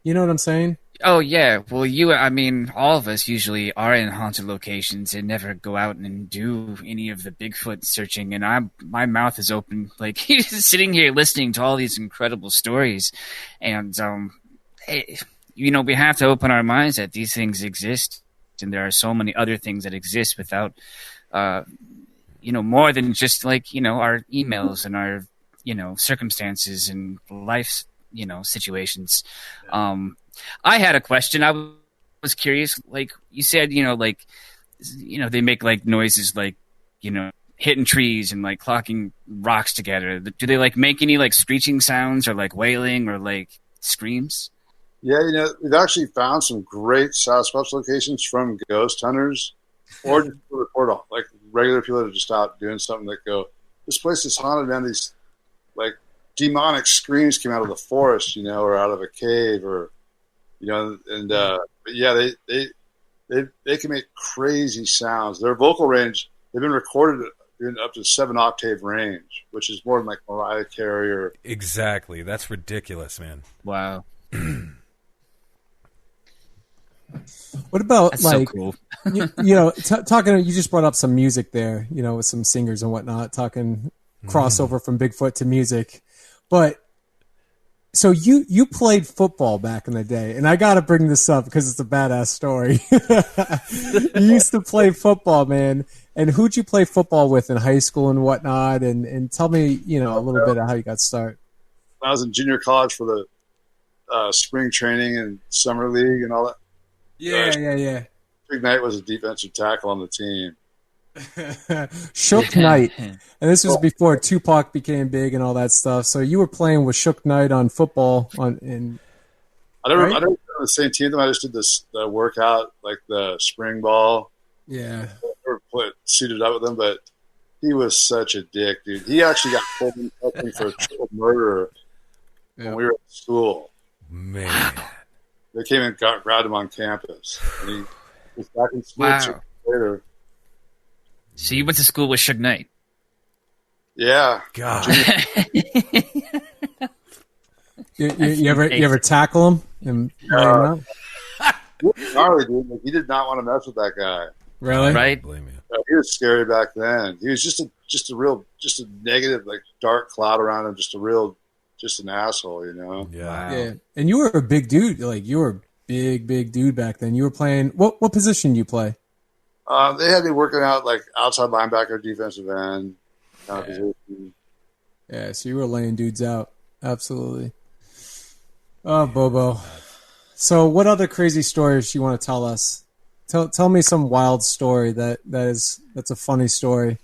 You know what I'm saying? Oh, yeah. Well, I mean, all of us usually are in haunted locations and never go out and do any of the Bigfoot searching. And my mouth is open, like sitting here listening to all these incredible stories. And, you know, we have to open our minds that these things exist. And there are so many other things that exist without, you know, more than just like, you know, our emails and our, you know, circumstances and life, you know, situations. I had a question. I was curious, like you said, you know, like, you know, they make like noises like, you know, hitting trees and like clocking rocks together. Do they like make any like screeching sounds or like wailing or like screams? Yeah, you know, we've actually found some great Sasquatch locations from ghost hunters or just report on, like regular people that are just out doing something that go, this place is haunted, man. These like demonic screams came out of the forest, you know, or out of a cave, or you know, and but yeah, they can make crazy sounds. Their vocal range, they've been recorded in up to 7-octave range, which is more than like Mariah Carey or exactly. That's ridiculous, man. Wow. What about That's like, so cool. you know, talking? You just brought up some music there, you know, with some singers and whatnot, talking crossover from Bigfoot to music. But so you played football back in the day, and I got to bring this up because it's a badass story. You used to play football, man. And who'd you play football with in high school and whatnot? And tell me, you know, a little bit of how you got started. I was in junior college for the spring training and summer league and all that. Yeah. Big Knight was a defensive tackle on the team. Shook Knight. And this was before Tupac became big and all that stuff. So you were playing with Shook Knight on football I never did on the same team. I just did the workout, like the spring ball. Yeah. Or suited up with him, but he was such a dick, dude. He actually got pulled in for a triple murder when we were at school. Man. They came and grabbed him on campus. And he was back in school 2 years later. So you went to school with Suge Knight? Yeah. God. You ever tackle him and lay him out? Gnarly, dude. Like, he did not want to mess with that guy. Really? Right? Blame you. He was scary back then. He was just a negative, like dark cloud around him. Just an asshole, you know. Yeah. Yeah. And you were a big dude. Like you were a big dude back then. You were playing. What position do you play? They had me working out like outside linebacker, defensive end. Position. Yeah. So you were laying dudes out. Absolutely. Oh, Bobo. So what other crazy stories do you want to tell us? Tell me some wild story that's a funny story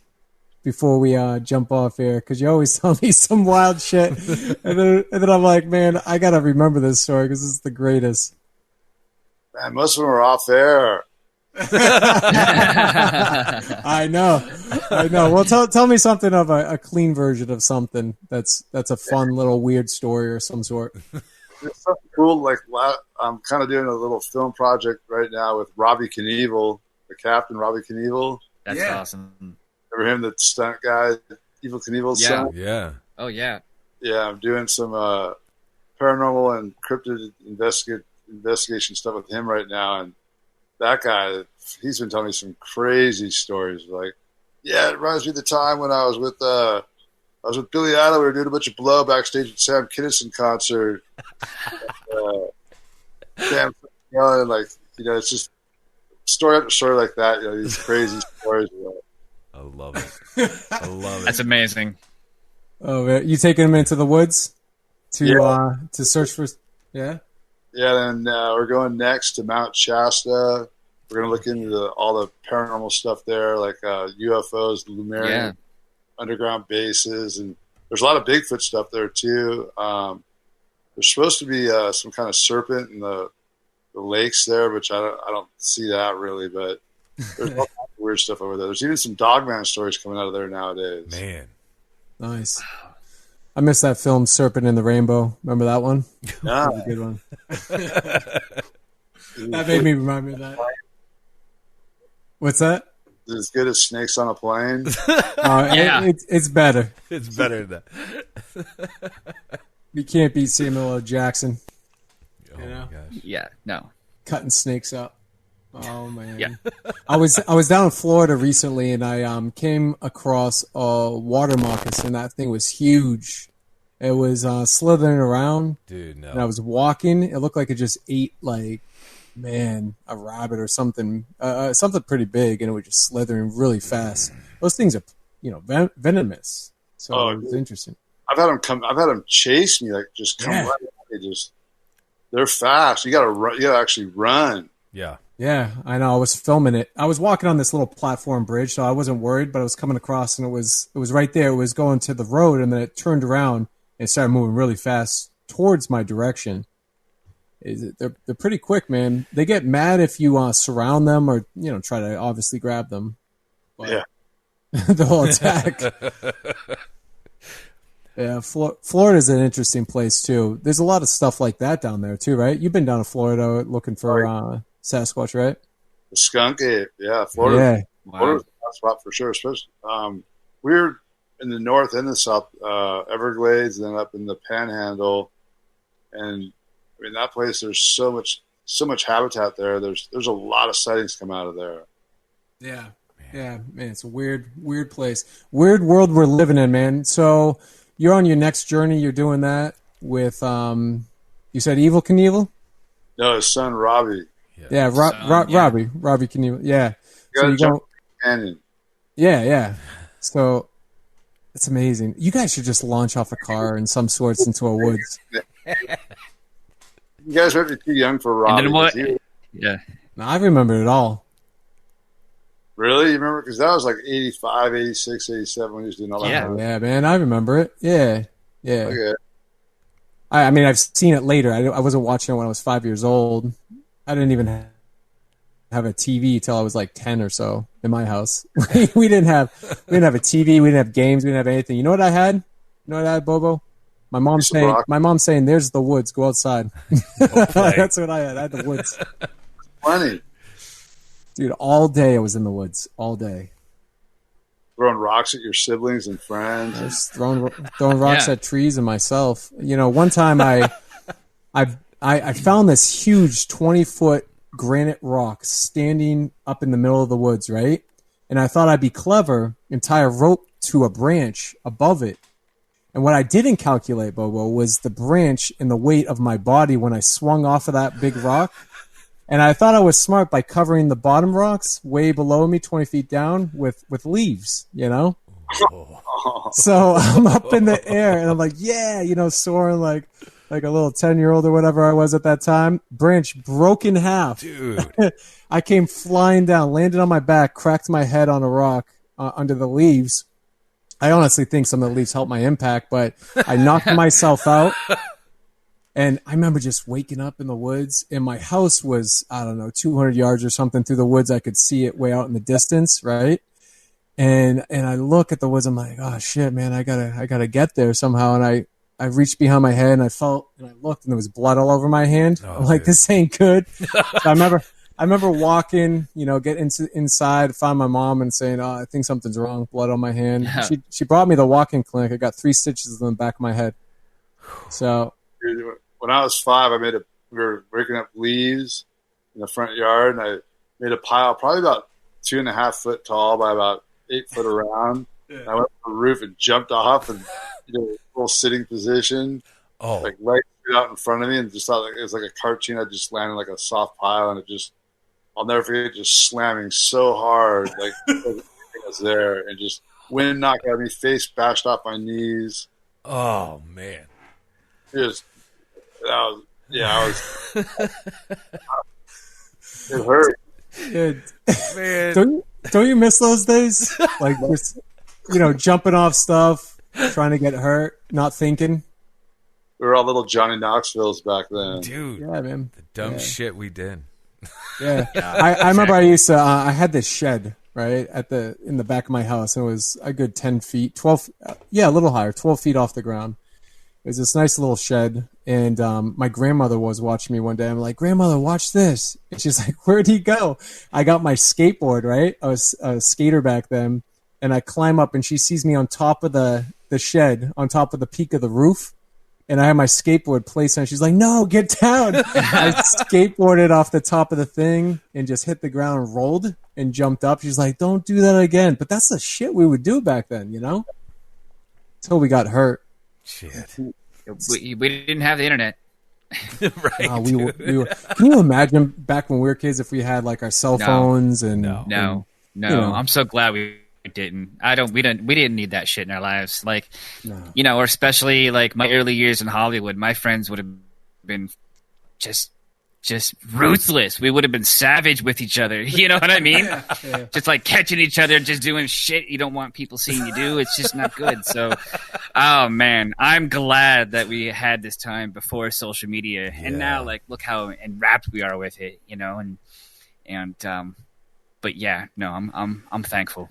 before we jump off here, because you always tell me some wild shit, and then I'm like, man, I gotta remember this story because it's the greatest. Man, most of them are off air. I know. Well, tell me something of a clean version of something that's a fun little weird story or some sort. It's something cool. Like I'm kind of doing a little film project right now with Robbie Knievel, the captain, Robbie Knievel. That's awesome. Remember him, the stunt guy, Evil Knievel's son? Yeah. Oh yeah. Yeah, I'm doing some paranormal and cryptid investigation stuff with him right now, and that guy, he's been telling me some crazy stories. Like, yeah, it reminds me of the time when I was with Billy Idol. We were doing a bunch of blow backstage at Sam Kinison concert. Sam, like, it's just story after story like that. These crazy stories. I love it. I love it. That's amazing. Oh, man. You taking him into the woods to search for? Yeah. Yeah, then we're going next to Mount Shasta. We're going to look into all the paranormal stuff there, like UFOs, Lumerian underground bases, and there's a lot of Bigfoot stuff there too. There's supposed to be some kind of serpent in the lakes there, which I don't see that really, but there's all kinds of weird stuff over there. There's even some Dogman stories coming out of there nowadays. Man, nice. I missed that film, Serpent in the Rainbow. Remember that one? Yeah. That was a good one. That made me remind me of that. What's that? Is it as good as Snakes on a Plane? It's better. it's better than that. You can't beat Samuel L. Jackson. Oh my gosh. Yeah. No. Cutting snakes up. Oh man. Yeah. I was down in Florida recently, and I came across a water moccasin. That thing was huge. It was slithering around. Dude, no. And I was walking. It looked like it just ate a rabbit or something, something pretty big, and it was just slithering really fast. Those things are, venomous. So it was interesting. I've had them chase me, like just come right at. They're fast. You gotta actually run. Yeah. Yeah, I know. I was filming it. I was walking on this little platform bridge, so I wasn't worried, but I was coming across, and it was right there. It was going to the road, and then it turned around and started moving really fast towards my direction. They're pretty quick, man. They get mad if you surround them or try to obviously grab them. But they'll attack. Yeah, Florida's an interesting place too. There's a lot of stuff like that down there too, right? You've been down to Florida looking for Sasquatch, right? The skunk ape, yeah. Florida, yeah. Florida's a hot spot for sure. Especially, we're in the north and the south, Everglades, and then up in the Panhandle, and I mean that place. There's so much habitat there. There's a lot of sightings come out of there. Yeah, yeah, man. It's a weird place, weird world we're living in, man. So you're on your next journey. You're doing that with you said Evil Knievel? No, his son Robbie. Yeah, Robbie Knievel. Yeah. So you go canyon. Yeah. So it's amazing. You guys should just launch off a car in some sorts into a woods. You guys might be too young for Robbie. And then what? Yeah. No, I remember it all. Really? You remember? Because that was like 85, 86, 87 when he was doing all that. Yeah, man. I remember it. Yeah. Okay. I mean, I've seen it later. I wasn't watching it when I was 5 years old. I didn't even have a TV till I was like 10 or so in my house. we didn't have a TV. We didn't have games. We didn't have anything. You know what I had? BoBo? My mom's saying, "There's the woods. Go outside." That's what I had. I had the woods. Funny. Dude, all day I was in the woods. All day. Throwing rocks at your siblings and friends. Just throwing rocks at trees and myself. One time I found this huge 20-foot granite rock standing up in the middle of the woods, right? And I thought I'd be clever and tie a rope to a branch above it. And what I didn't calculate, BoBo, was the branch and the weight of my body when I swung off of that big rock. And I thought I was smart by covering the bottom rocks way below me, 20 feet down, with leaves, So I'm up in the air, and I'm like, soaring like a little 10-year-old or whatever I was at that time. Branch broke in half. Dude. I came flying down, landed on my back, cracked my head on a rock under the leaves. I honestly think some of the leaves helped my impact, but I knocked myself out. And I remember just waking up in the woods, and my house was, 200 yards or something through the woods. I could see it way out in the distance, right? And I look at the woods. I'm like, oh shit, man, I gotta get there somehow. And I reached behind my head and I felt and I looked and there was blood all over my hand. Oh, I'm like, dude. this ain't good. So I remember walking, get inside, find my mom and saying, "Oh, I think something's wrong. Blood on my hand." She brought me to the walk-in clinic. I got 3 stitches in the back of my head. So when I was 5, we were breaking up leaves in the front yard, and I made a pile probably about 2.5 foot tall by about 8 foot around. Yeah. I went up the roof and jumped off and full sitting position. Oh, like right out in front of me, and just thought it was like a cartoon. I just landed like a soft pile, and I'll never forget just slamming so hard, like everything was there, and just wind knocked at me, face bashed off my knees. Oh man, it hurt. Man, don't you miss those days? Like just jumping off stuff, trying to get hurt, not thinking. We were all little Johnny Knoxvilles back then, dude. Yeah, man. The dumb shit we did. Yeah, I remember I used to. I had this shed right in the back of my house, and it was a good 10 feet, 12. A little higher, 12 feet off the ground. It was this nice little shed, and my grandmother was watching me one day. I'm like, "Grandmother, watch this!" And she's like, "Where'd he go?" I got my skateboard. Right, I was a skater back then, and I climb up, and she sees me on top of the shed, on top of the peak of the roof. And I had my skateboard placed on. She's like, "No, get down!" I skateboarded off the top of the thing and just hit the ground and rolled and jumped up. She's like, "Don't do that again." But that's the shit we would do back then, Until we got hurt. Shit. We didn't have the internet. Right. We were. Can you imagine back when we were kids if we had like our cell phones and no. I'm so glad we didn't. We didn't need that shit in our lives. Like, or especially like my early years in Hollywood, my friends would have been just ruthless. We would have been savage with each other. You know what I mean? Yeah. Just like catching each other, just doing shit you don't want people seeing you do. It's just not good. So, oh man, I'm glad that we had this time before social media, and now like look how enwrapped we are with it. But yeah, no, I'm thankful.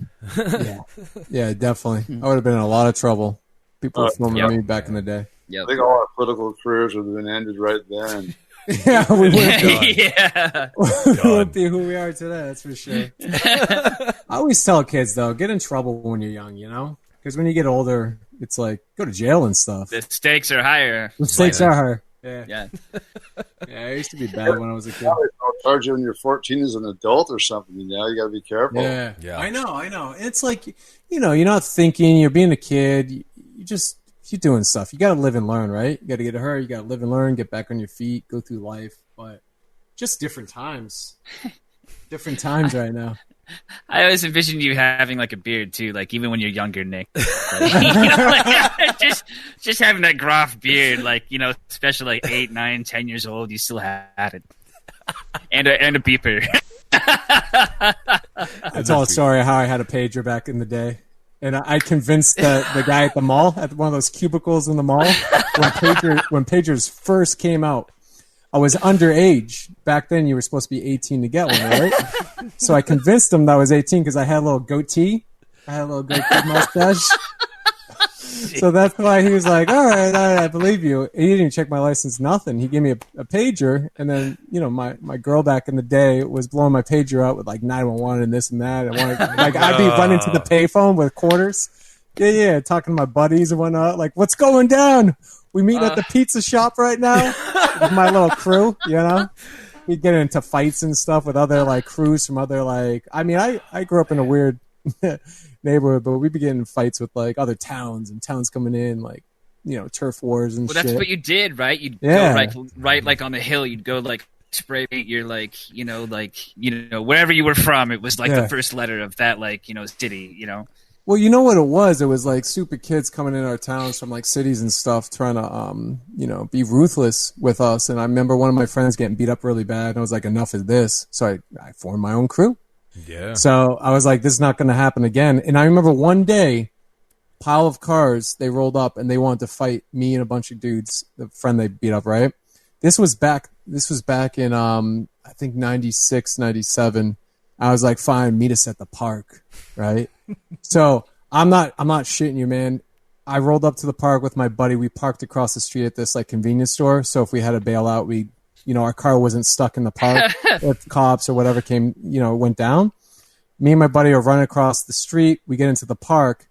Yeah, definitely. I would have been in a lot of trouble. People filming me back in the day. I think all our political careers would have been ended right then. Yeah, we would have done. Yeah. We wouldn't be who we are today, that's for sure. I always tell kids, though, get in trouble when you're young, Because when you get older, it's like, go to jail and stuff. The stakes are higher. The stakes are higher. Yeah. Yeah, I used to be bad when I was a kid. I'll charge you when you're 14 as an adult or something. You got to be careful. Yeah. I know. It's like, you're not thinking. You're being a kid. You're doing stuff. You got to live and learn, right? You got to get hurt. You got to live and learn. Get back on your feet. Go through life. But just different times. Different times right now. I always envision you having like a beard too, like even when you're younger, Nick. Like, just having that gruff beard, like especially like 8, 9, 10 years old, you still had it, and a beeper. I tell a story of how I had a pager back in the day, and I convinced the guy at the mall, at one of those cubicles in the mall, when pagers first came out. I was underage. Back then, you were supposed to be 18 to get one, right? So I convinced him that I was 18 because I had a little goatee. I had a little goatee mustache. So that's why he was like, all right, I believe you. He didn't even check my license, nothing. He gave me a pager. And then, my girl back in the day was blowing my pager out with like 911 and this and that. I'd be running to the payphone with quarters. Yeah, talking to my buddies and whatnot. Like, what's going down? We meet at the pizza shop right now with my little crew, We'd get into fights and stuff with other, like, crews from other, like... I mean, I grew up in a weird neighborhood, but we'd be getting fights with, like, other towns and towns coming in, like, turf wars and shit. Well, that's what you did, right? You'd go, right, like, on the hill. You'd go, like, spray paint your, like, wherever you were from. It was, like, the first letter of that, like, city, Well, you know what it was? It was like super kids coming in our towns from like cities and stuff trying to, be ruthless with us. And I remember one of my friends getting beat up really bad. And I was like, enough of this. So I formed my own crew. Yeah. So I was like, this is not going to happen again. And I remember one day, pile of cars, they rolled up and they wanted to fight me and a bunch of dudes, the friend they beat up, right? This was back in, I think 96, 97. I was like, fine, meet us at the park, right? So I'm not shitting you, man. I rolled up to the park with my buddy. We parked across the street at this like convenience store. So if we had to bail out, our car wasn't stuck in the park. If cops or whatever came, went down. Me and my buddy are running across the street. We get into the park.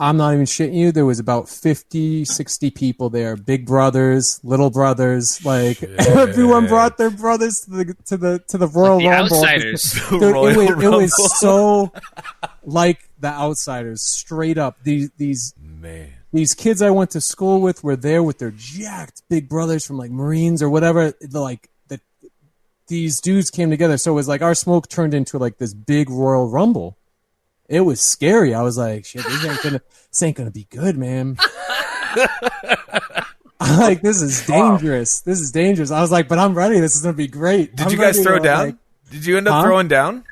I'm not even shitting you. There was about 50, 60 people there. Big brothers, little brothers. Like everyone brought their brothers to the Royal Rumble. Outsiders. Dude, it was so like the Outsiders, straight up. These kids I went to school with were there with their jacked big brothers from like Marines or whatever. These dudes came together. So it was like our smoke turned into like this big Royal Rumble. It was scary. I was like, shit, this ain't gonna be good, man. I'm like, this is dangerous. This is dangerous. I was like, but I'm ready. This is gonna be great. Did you guys throw down? Did you end up throwing down?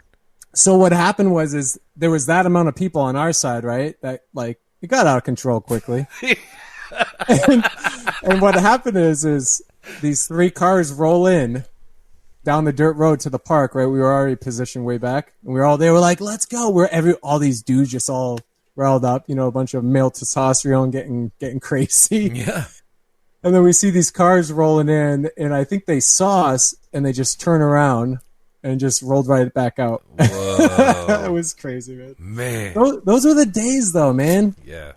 So what happened was there was that amount of people on our side, right? That like it got out of control quickly. and what happened is these 3 cars roll in down the dirt road to the park, right? We were already positioned way back, and they were like, let's go. All these dudes just all riled up, a bunch of male testosterone getting crazy. Yeah. And then we see these cars rolling in, and I think they saw us, and they just turn around and just rolled right back out. Whoa. It was crazy, man. Man. Those were the days, though, man. Yeah.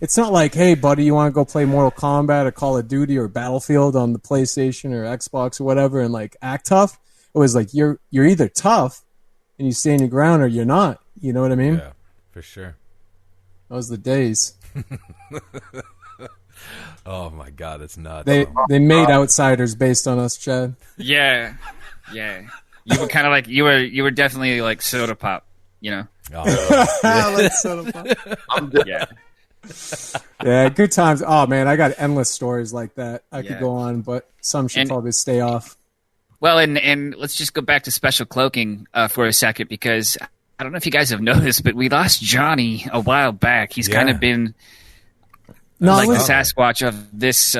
It's not like, hey, buddy, you want to go play Mortal Kombat or Call of Duty or Battlefield on the PlayStation or Xbox or whatever and, like, act tough. It was like you're either tough and you stand your ground or you're not. You know what I mean? Yeah, for sure. Those the days. Oh, my God, it's nuts. They made Outsiders based on us, Chad. Yeah. You were kind of like you were definitely like soda pop, Oh, Like soda pop. Yeah. Yeah, good times. Oh man, I got endless stories like that. I could go on, but some should probably stay off. Well, and let's just go back to special cloaking for a second, because I don't know if you guys have noticed, but we lost Johnny a while back. He's kind of been the Sasquatch of this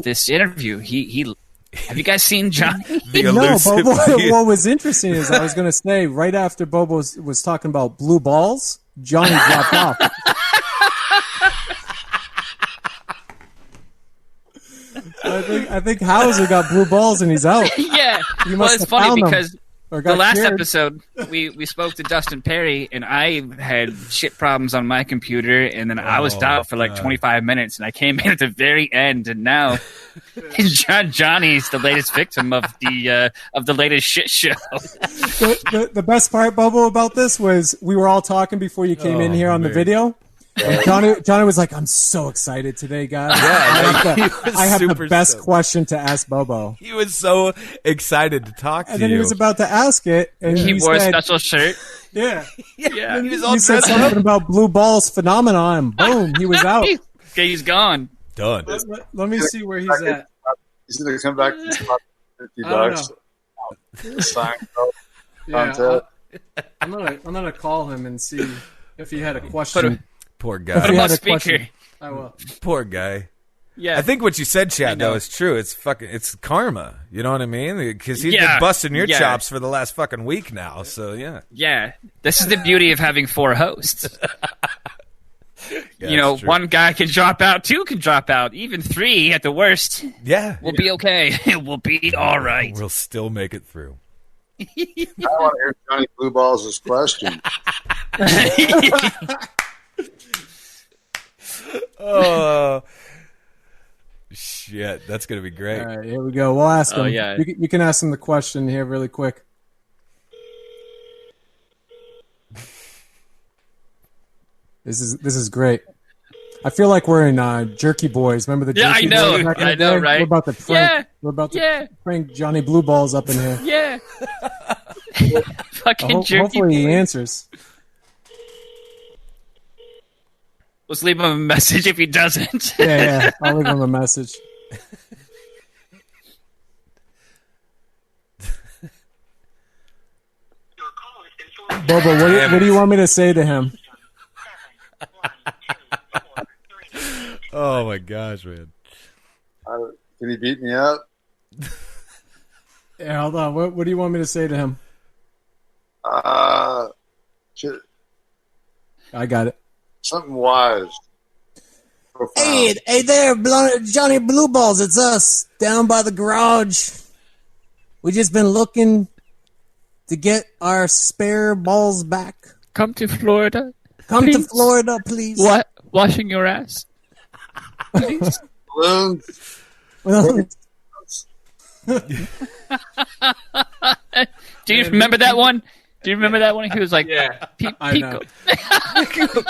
this interview. He have you guys seen Johnny? No, but what was interesting is I was going to say right after BoBo was talking about blue balls, Johnny dropped off. I think Hauser got blue balls and he's out. Yeah. Well, it's funny because the last episode we spoke to Dustin Perry, and I had shit problems on my computer, and then I was out for like 25 minutes, and I came in at the very end, and now Johnny's the latest victim of the latest shit show. The best part, BoBo, about this was we were all talking before you came in here on the video. And Johnny was like, I'm so excited today, guys. Yeah, I have the best question to ask BoBo. He was so excited to talk to you. And then he was about to ask it. And he wore a special shirt. Yeah. Yeah. He was all He said something about blue balls phenomenon, and boom, he was out. Okay, he's gone. Done. Let me see where he's at. He's going to come back and spot $50. Sign Yeah, I'm gonna call him and see if he had a question. Poor guy. Put him on speaker. I will. Poor guy. Yeah. I think what you said, Chad, though, is true. It's karma. You know what I mean? Because he's been busting your chops for the last fucking week now. So, yeah. Yeah. This is the beauty of having 4 hosts. One guy can drop out, 2 can drop out, even 3 at the worst. Yeah. We'll be okay. We'll be all right. We'll still make it through. I want to hear Johnny Blue Balls' question. Oh, shit. That's going to be great. All right, here we go. We'll ask him. Yeah. You can ask him the question here really quick. This is great. I feel like we're in Jerky Boys. Remember the Jerky I know. Boys back in the I know, day? right? We're about to prank. We're about to prank Johnny Blue Balls up in here. Yeah. Fucking Jerky Hopefully he Boys. answers. Let's leave him a message if he doesn't. Yeah. I'll leave him a message. BoBo, what do you want me to say to him? Oh, my gosh, man. Can he beat me up? Yeah, hold on. What do you want me to say to him? Shit. I got it. something wise. Profound. Hey there, Johnny Blue Balls. It's us down by the garage. We just been looking to get our spare balls back. Come to Florida. Come please. to Florida, please. What? Washing your ass. Please. Balloons. Well, Do you remember that one? Do you remember that one? He was like, yeah, I know. Pico.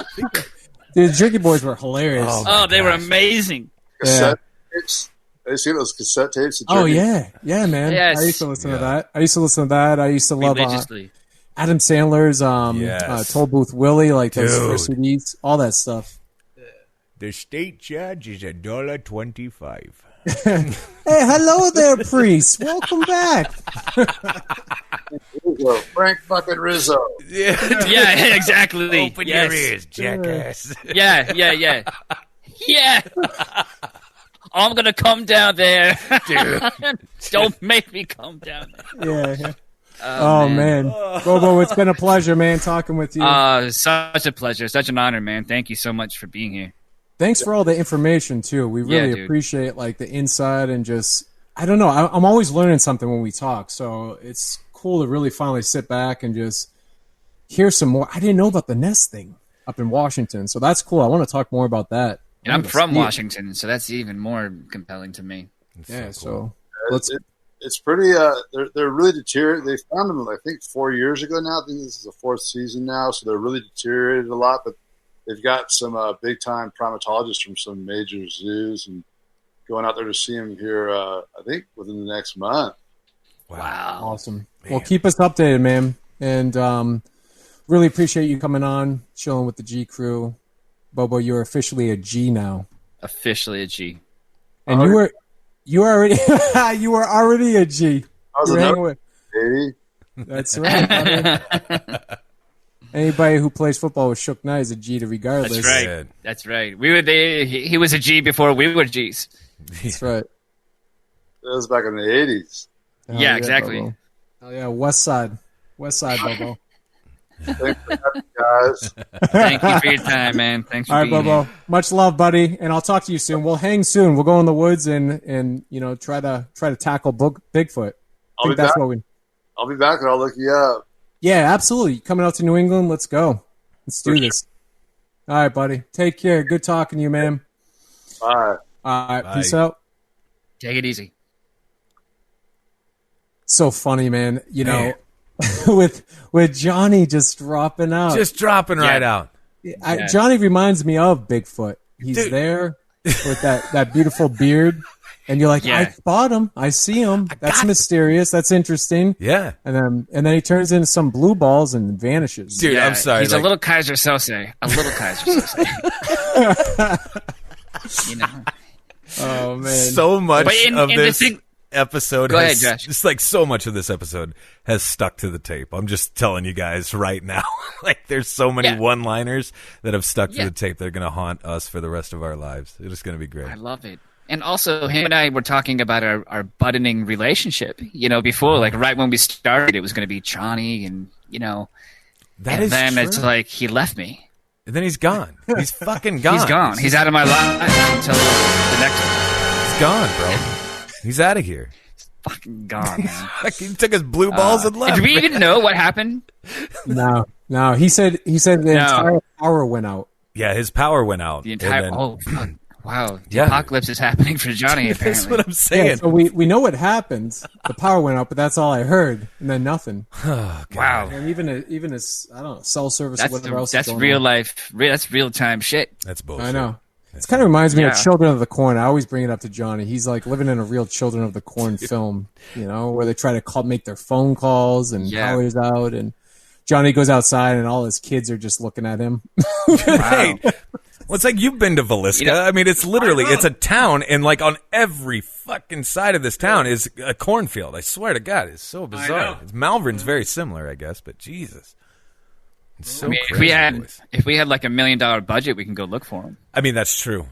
Dude, the Jerky Boys were hilarious. Oh, they were amazing. Cassette tapes. Have you seen those cassette tapes? Oh, yeah, man. Yes. I used to listen to that. I used to love Religiously. Adam Sandler's Toll Booth Willie, like those Dude. first CDs, all that stuff. The state charge is $1.25. Hey, hello there, priest. Welcome back. Rizzo, Frank fucking Rizzo. Yeah, exactly. Open your ears, jackass. Yeah. Yeah. I'm going to come down there. Dude. Don't make me come down there. Yeah. Oh, man. Bobo, it's been a pleasure, man, talking with you. Such a pleasure. Such an honor, man. Thank you so much for being here. Thanks for all the information, too. We really dude. appreciate, like, the insight and just, I don't know. I'm always learning something when we talk, so it's cool to really finally sit back and just hear some more. I didn't know about the nest thing up in Washington, so that's cool. I want to talk more about that. And I'm from Washington, so that's even more compelling to me. Yeah, so cool. It's pretty. They're really deteriorated. They found them, I think, 4 years ago now. I think this is the fourth season now, so they're really deteriorated a lot. But they've got some big time primatologists from some major zoos and going out there to see them here. I think within the next month. Wow. Awesome. Man. Well, keep us updated, man, and really appreciate you coming on, chilling with the G crew. Bobo, you're officially a G now. Officially a G. And you were already a G. I was another baby. That's right. Anybody who plays football with Shook Knight is a G to regardless. That's right. Good. That's right. He was a G before we were Gs. That's right. That was back in the 80s. Yeah, exactly. Bobo. Oh yeah, West Side, Bobo. Thanks for having me, guys. Thank you for your time, man. Thanks for All right, being Bobo. here. Much love, buddy, and I'll talk to you soon. We'll hang soon. We'll go in the woods and try to tackle Bigfoot. I'll be back. I'll be back and I'll look you up. Yeah, absolutely. Coming out to New England, let's go. Let's do this. All right, buddy. Take care. Good talking to you, man. Bye. All right, Bye. peace out. Take it easy. So funny, man. You know, with Johnny just dropping out. Just dropping right out. Johnny reminds me of Bigfoot. He's there with that beautiful beard. And you're like, I spot him. I see him. That's mysterious. That's interesting. Yeah. And then he turns into some blue balls and vanishes. Dude, I'm sorry. He's a little Kaiser Sose. A little Kaiser Sose. You know. Oh man. So much of this episode Go has, ahead, Josh. just like so much of this episode has stuck to the tape. I'm just telling you guys right now. Like there's so many one-liners that have stuck to the tape that are going to haunt us for the rest of our lives. It's going to be great. I love it. And also, him and I were talking about our budding relationship. You know, before, like right when we started, it was going to be Johnny, and that is then true. it's like he left me. And then he's gone. He's fucking gone. He's gone. He's out of my life until the next one. He's gone, bro. He's out of here. He's fucking gone, man. He took his blue balls and left. Did we even know what happened? No. He said the entire power went out. Yeah, his power went out. The entire and wow. The apocalypse is happening for Johnny, apparently. That's what I'm saying. Yeah, so we know what happened. The power went out, but that's all I heard, and then nothing. Oh, wow. And even his I don't know, cell service or whatever else. That's is going real on. life. That's real time shit. That's bullshit. I know. It kind of reminds me of Children of the Corn. I always bring it up to Johnny. He's like living in a real Children of the Corn film, where they try to make their phone calls and power's out, and Johnny goes outside and all his kids are just looking at him. Wow. Well, it's like you've been to Villisca. I mean, it's literally, it's a town, and like on every fucking side of this town is a cornfield. I swear to God, it's so bizarre. Malvern's very similar, I guess, but Jesus. It's so crazy. If we had like $1 million budget, we can go look for him. I mean, that's true.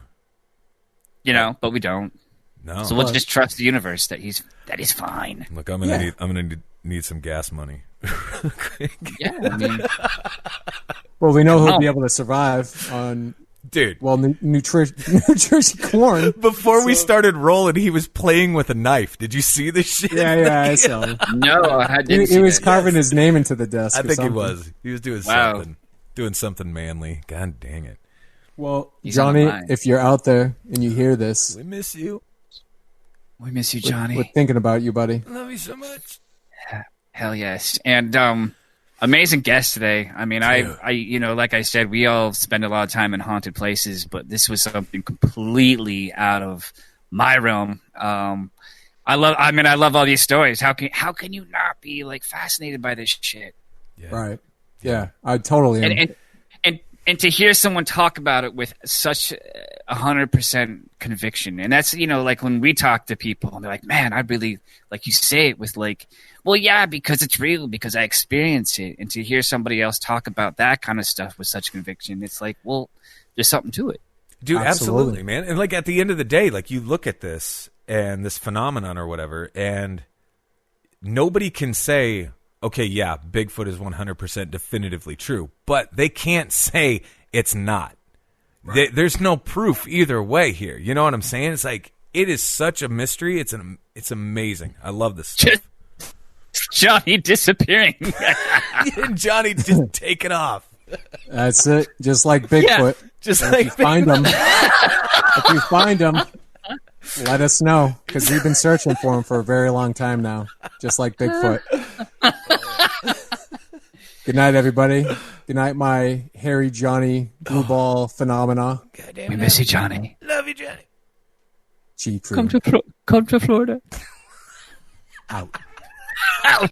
But we don't. No. So we'll just trust the universe that he's fine. Look, I'm gonna need some gas money. Yeah, I mean, Well, we know he'll be able to survive on, dude. well, nutrition corn. Before we started rolling, he was playing with a knife. Did you see this shit? Yeah, I saw him. No, I didn't. He was carving his name into the desk. I think something. he was. He was doing something manly. God dang it. Well, Johnny, if you're out there and you hear this, we miss you. We miss you, Johnny. We're thinking about you, buddy. Love you so much. Hell yes. And amazing guest today. I mean, I like I said, we all spend a lot of time in haunted places, but this was something completely out of my realm. I love all these stories. How can you not be like fascinated by this shit? Yeah. Right. Yeah, I totally am. And to hear someone talk about it with such 100% conviction, and that's, like when we talk to people and they're like, man, I really, like you say it with like, well, yeah, because it's real, because I experience it. And to hear somebody else talk about that kind of stuff with such conviction, it's like, well, there's something to it. Dude, absolutely, man. And like at the end of the day, like you look at this and this phenomenon or whatever, and nobody can say, okay, yeah, Bigfoot is 100% definitively true, but they can't say it's not. Right. There's no proof either way here. You know what I'm saying? It's like, it is such a mystery. It's amazing. I love this stuff. Johnny disappearing. Johnny just taking off. That's it. Just like Bigfoot. Yeah, just and like if you find him, let us know, because we've been searching for him for a very long time now, just like Bigfoot. Good night, everybody. Good night, my hairy Johnny blue ball phenomena. We miss you, Johnny. Love you, Johnny. G crew. Come to Florida. Out. Out.